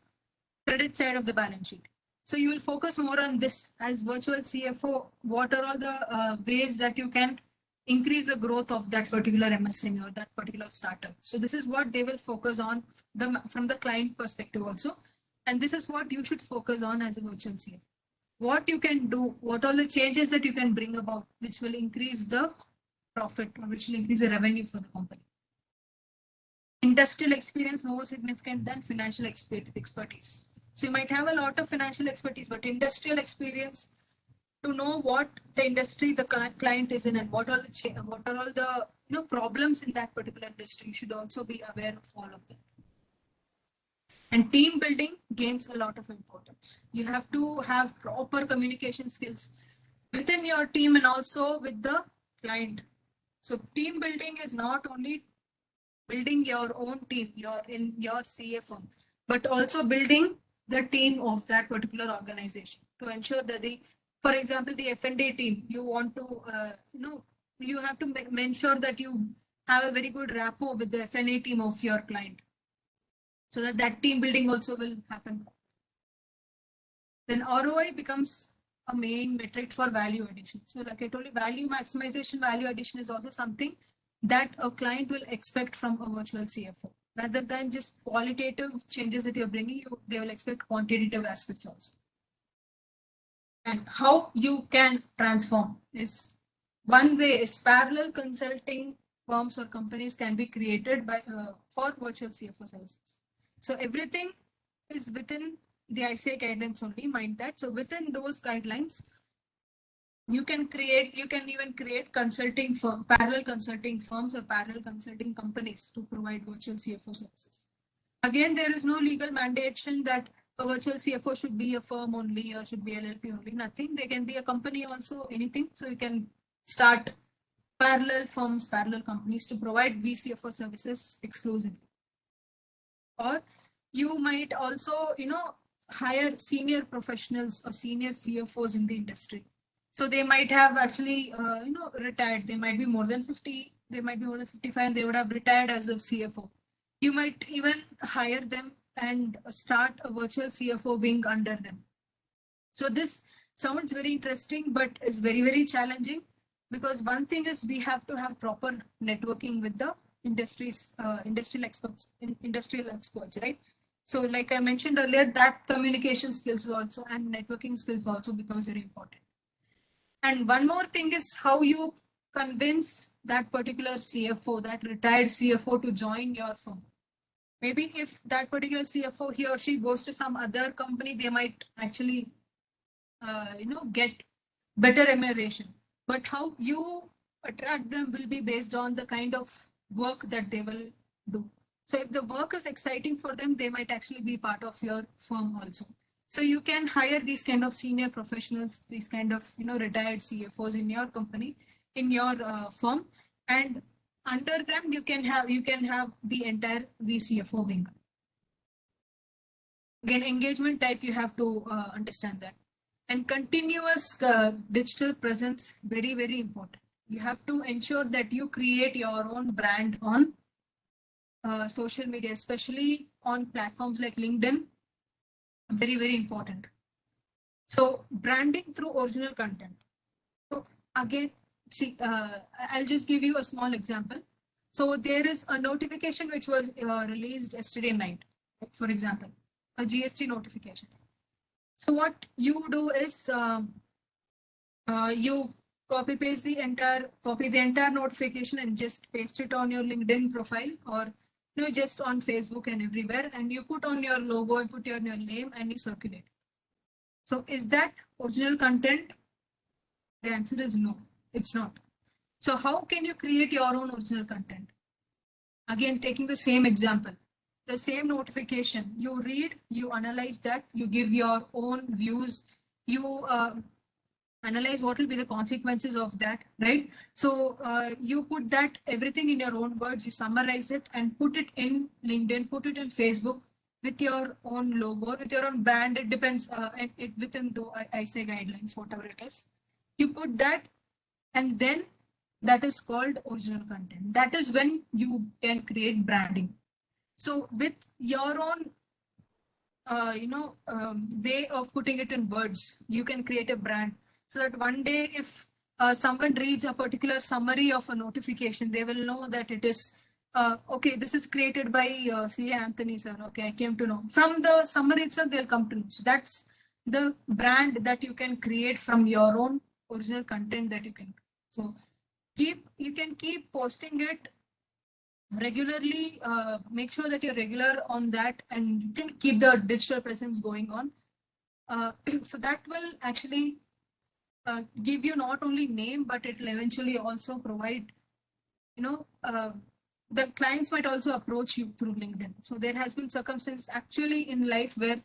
credit side of the balance sheet. So you will focus more on this as virtual CFO. What are all the ways that you can increase the growth of that particular MSME or that particular startup? So this is what they will focus on from the client perspective also. And this is what you should focus on as a virtual CFO. What you can do, what are the changes that you can bring about, which will increase the profit or which will increase the revenue for the company. Industrial experience more significant than financial expertise. So you might have a lot of financial expertise, but industrial experience to know what the industry the client is in and what are all the problems in that particular industry. You should also be aware of all of them. And team building gains a lot of importance. You have to have proper communication skills within your team and also with the client. So team building is not only building your own team, in your CFO, but also building the team of that particular organization to ensure that the For example, the F&A team, you want to, you have to ensure that you have a very good rapport with the F&A team of your client, so that that team building also will happen. Then ROI becomes a main metric for value addition. So like I told you, value maximization, value addition is also something that a client will expect from a virtual CFO. Rather than just qualitative changes that you're bringing, they will expect quantitative aspects also. And how you can transform is one way is parallel consulting firms or companies can be created by for virtual CFO services. So everything is within the ICAI guidelines only, mind that. So within those guidelines, you can even create consulting firm, parallel consulting firms or parallel consulting companies to provide virtual CFO services. Again, there is no legal mandation that a virtual CFO should be a firm only or should be LLP only. Nothing. They can be a company also, anything. So you can start parallel firms, parallel companies to provide VCFO services exclusively. Or you might also, hire senior professionals or senior CFOs in the industry. So they might have actually, retired. They might be more than 50. They might be more than 55 and they would have retired as a CFO. You might even hire them and start a virtual CFO wing under them. So this sounds very interesting, but is very, very challenging, because one thing is we have to have proper networking with the industrial experts, right? So like I mentioned earlier, that communication skills also and networking skills also becomes very important. And one more thing is how you convince that particular CFO, that retired CFO, to join your firm. Maybe if that particular CFO, he or she goes to some other company, they might actually, get better remuneration. But how you attract them will be based on the kind of work that they will do. So if the work is exciting for them, they might actually be part of your firm also. So you can hire these kind of senior professionals, these kind of, retired CFOs in your company, in your firm, and under them you can have the entire VCFO wing. Again, engagement type, you have to understand that. And continuous digital presence, very, very important. You have to ensure that you create your own brand on social media, especially on platforms like LinkedIn. Very, very important. So branding through original content. So again, see, I'll just give you a small example. So there is a notification which was released yesterday night, for example, a GST notification. So what you do is you copy the entire notification and just paste it on your LinkedIn profile, or just on Facebook and everywhere, and you put on your logo and put on your name and you circulate. So is that original content? The answer is no, it's not. So how can you create your own original content? Again, taking the same example, the same notification, you read, you analyze that, you give your own views, you analyze what will be the consequences of that, right? So you put that everything in your own words, you summarize it and put it in LinkedIn, put it in Facebook with your own logo, with your own brand. It depends within the ICAI guidelines, whatever it is. You put that, and then that is called original content. That is when you can create branding. So with your own way of putting it in words, you can create a brand, so that one day if someone reads a particular summary of a notification, they will know that it is okay, this is created by CA Anthony sir. Okay, I came to know from the summary itself, they'll come to know. So that's the brand that you can create from your own original content that you can. So you can keep posting it regularly, make sure that you're regular on that, and you can keep the digital presence going on. So that will actually give you not only name, but it will eventually also provide, the clients might also approach you through LinkedIn. So there has been circumstances actually in life where,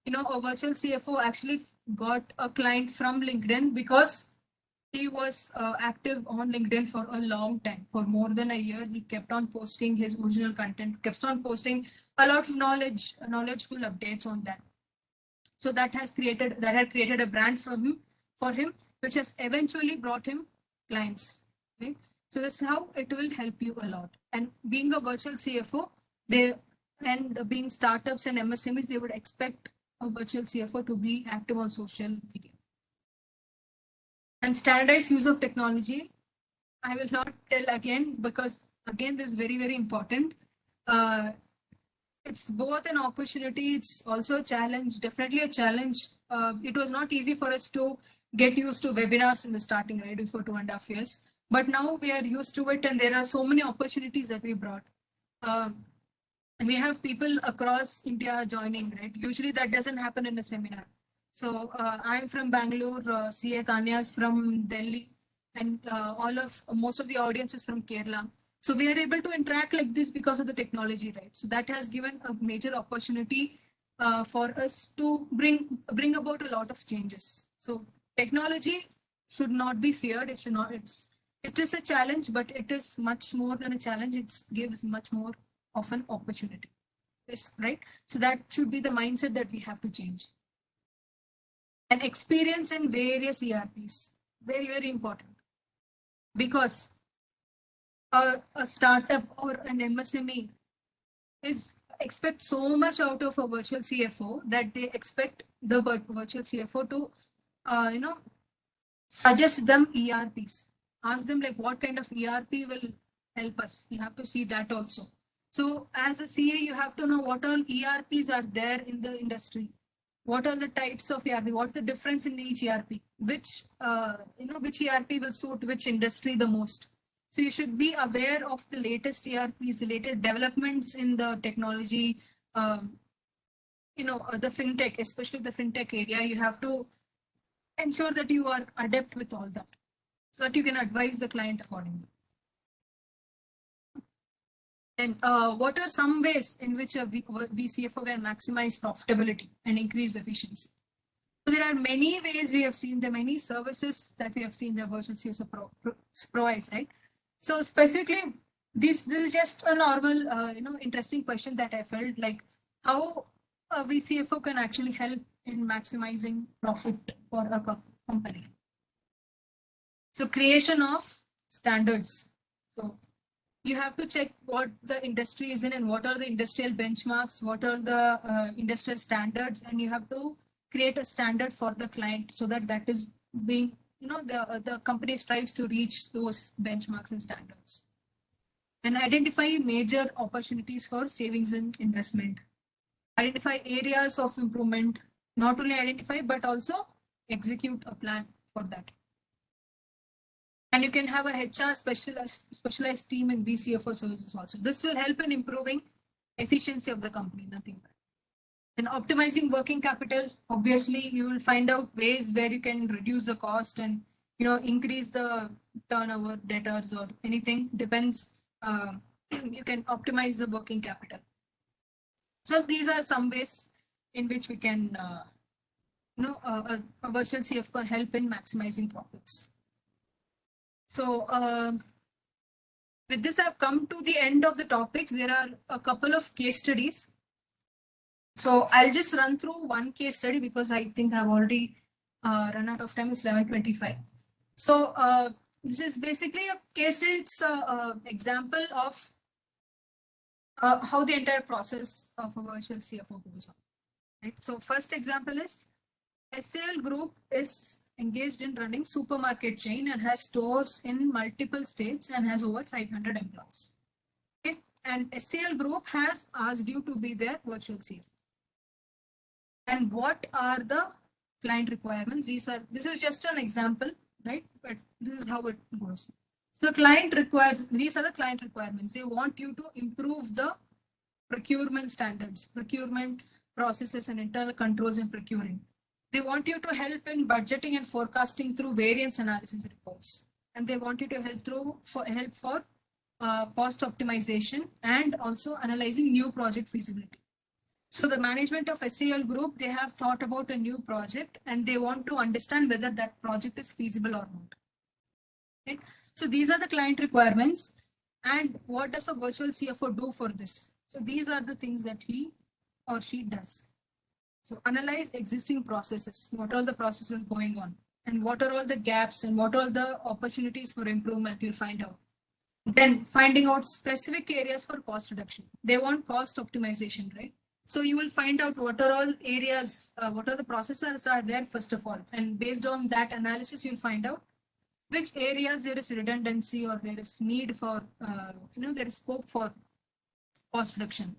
a virtual CFO actually got a client from LinkedIn because he was active on LinkedIn for a long time, for more than a year. He kept on posting his original content, kept on posting a lot of knowledgeful updates on that. So that had created a brand for him. for him, which has eventually brought him clients. Right? So that's how it will help you a lot. And being a virtual CFO, being startups and MSMEs, they would expect a virtual CFO to be active on social media. And standardized use of technology, I will not tell again, because again, this is very, very important. It's both an opportunity, it's also a challenge, definitely a challenge. It was not easy for us to get used to webinars in the starting, right, before 2.5 years. But now we are used to it, and there are so many opportunities that we brought. We have people across India joining, right? Usually that doesn't happen in a seminar. So I'm from Bangalore, CA Tanya is from Delhi, and most of the audience is from Kerala. So we are able to interact like this because of the technology, right? So that has given a major opportunity for us to bring about a lot of changes. So technology should not be feared. It should not. It is a challenge, but it is much more than a challenge. It gives much more of an opportunity. Yes, right? So that should be the mindset that we have to change. And experience in various ERPs, very, very important. Because a startup or an MSME expect so much out of a virtual CFO that they expect the virtual CFO to, suggest them ERPs. Ask them like what kind of ERP will help us. You have to see that also. So as a CA, you have to know what all ERPs are there in the industry. What are the types of ERP? What's the difference in each ERP? Which ERP will suit which industry the most? So you should be aware of the latest ERPs, the latest developments in the technology, the fintech, especially the fintech area. You have to ensure that you are adept with all that so that you can advise the client accordingly. And what are some ways in which a VCFO can maximize profitability and increase efficiency? So there are many ways we have seen, the many services that we have seen the virtual CFO provides, right? So specifically, this is just a normal, interesting question that I felt like how a VCFO can actually help in maximizing profit for a company. So creation of standards. So you have to check what the industry is in and what are the industrial benchmarks, what are the industrial standards, and you have to create a standard for the client so that is being, the company strives to reach those benchmarks and standards. And identify major opportunities for savings and investment. Identify areas of improvement, not only identify, but also execute a plan for that. And you can have a HR specialized team in VCFO services also. This will help in improving efficiency of the company, nothing but. And optimizing working capital, obviously you will find out ways where you can reduce the cost and increase the turnover, debtors or anything, depends. You can optimize the working capital. So these are some ways in which we can, a virtual CFO help in maximizing profits. So with this, I've come to the end of the topics. There are a couple of case studies. So I'll just run through one case study because I think I've already run out of time. It's 11:25. So this is basically a case study. It's an example of how the entire process of a virtual CFO goes on. Right? So first example is SAL Group is engaged in running supermarket chain and has stores in multiple states and has over 500 employees. Okay? And SAL Group has asked you to be their virtual CFO. And what are the client requirements? This is just an example, right? But this is how it goes. So the client requires, these are the client requirements. They want you to improve the procurement standards, procurement processes and internal controls in procuring. They want you to help in budgeting and forecasting through variance analysis reports. And they want you to help for cost optimization and also analyzing new project feasibility. So the management of SAL Group, they have thought about a new project and they want to understand whether that project is feasible or not. Okay? So these are the client requirements. And what does a virtual CFO do for this? So these are the things that he or she does. So analyze existing processes. What are the processes going on? and what are all the gaps and what are the opportunities for improvement, you'll find out. Then finding out specific areas for cost reduction. They want cost optimization, right? So you will find out what are all areas, what are the processes are there first of all. And based on that analysis, you'll find out which areas there is redundancy or there is need for, there is scope for cost reduction.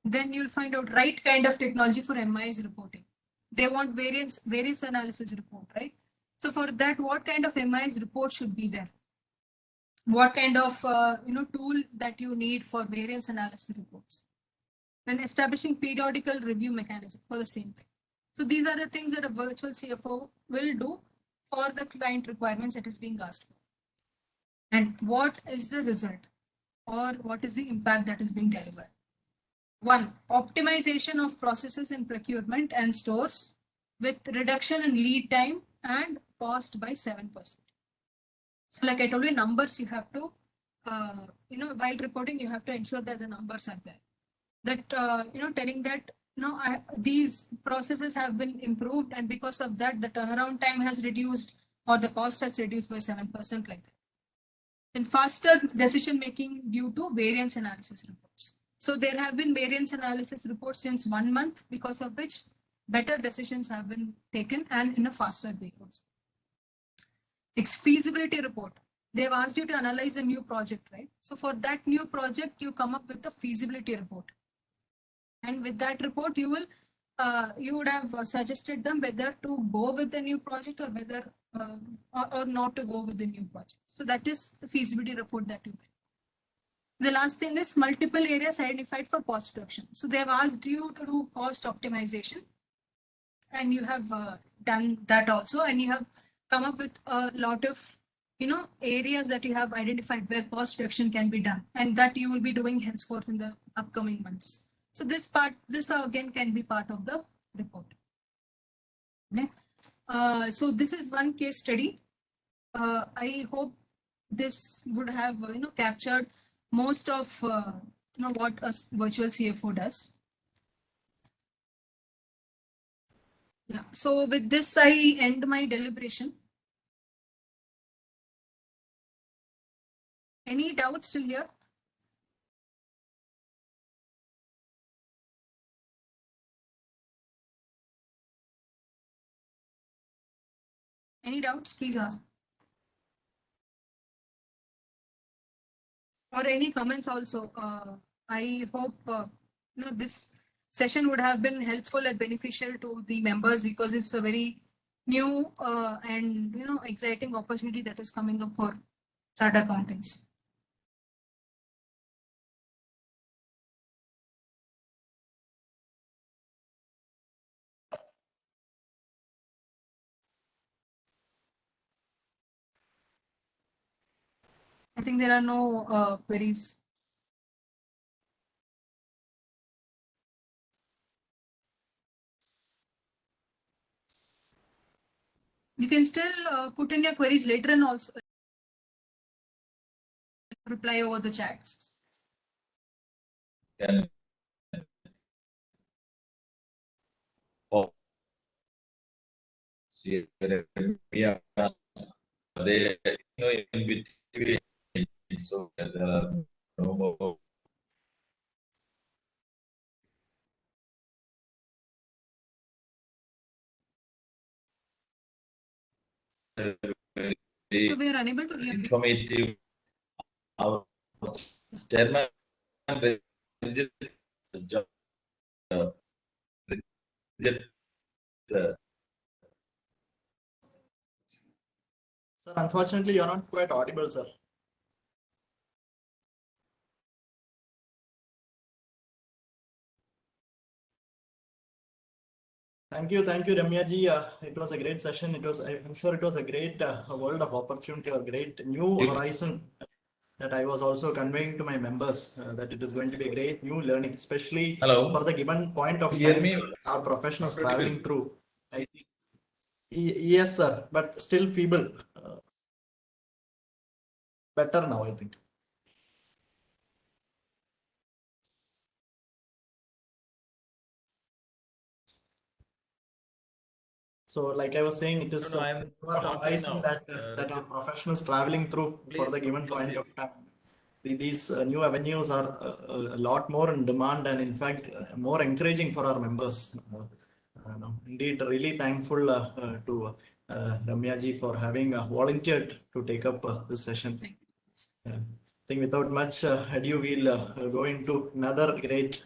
Then you'll find out right kind of technology for MIS reporting. They want various analysis report, right? So for that, what kind of MIS report should be there? What kind of tool that you need for variance analysis reports? Then establishing periodical review mechanism for the same thing. So these are the things that a virtual CFO will do for the client requirements that is being asked for. And what is the result or what is the impact that is being delivered? One, optimization of processes in procurement and stores with reduction in lead time and cost by 7%. So like I told you, numbers you have to, while reporting, you have to ensure that the numbers are there. That, telling that, these processes have been improved and because of that, the turnaround time has reduced or the cost has reduced by 7% like that. And faster decision making due to variance analysis reports. So there have been variance analysis reports since 1 month, because of which better decisions have been taken and in a faster way also. It's feasibility report. They've asked you to analyze a new project, right? So for that new project, you come up with a feasibility report. And with that report, you would have suggested them whether to go with the new project or whether or not to go with the new project. So that is the feasibility report that you get. The last thing is multiple areas identified for cost reduction. So they have asked you to do cost optimization, and you have done that also, and you have come up with a lot of areas that you have identified where cost reduction can be done, and that you will be doing henceforth in the upcoming months. So this again can be part of the report. Okay. So this is one case study. I hope this would have captured most of what a virtual CFO does. Yeah. So with this, I end my deliberation. Any doubts till here? Any doubts? Please ask. Or any comments also. I hope this session would have been helpful and beneficial to the members, because it's a very new and exciting opportunity that is coming up for chartered accountants. I think there are no queries. You can still put in your queries later and also reply over the chat. Can see yeah, they in between, so there are no more. So we are unable to hear you. Informative. Our chairman Ranjit has just, Ranjit, Sir, unfortunately, you're not quite audible, sir. Thank you, Ramya ji. It was a great session. I'm sure it was a great world of opportunity or great new horizon that I was also conveying to my members, that it is going to be a great new learning, especially for the given point of time our professionals traveling through. I think, yes, sir, but still feeble. Better now, I think. So like I was saying, it is No, I am our talking horizon now. that our profession is traveling through for Please the given point proceed. of time. These new avenues are a lot more in demand and in fact more encouraging for our members. No, indeed, really thankful to Ramya ji for having volunteered to take up this session. Thank you. I think without much ado, we'll go into another great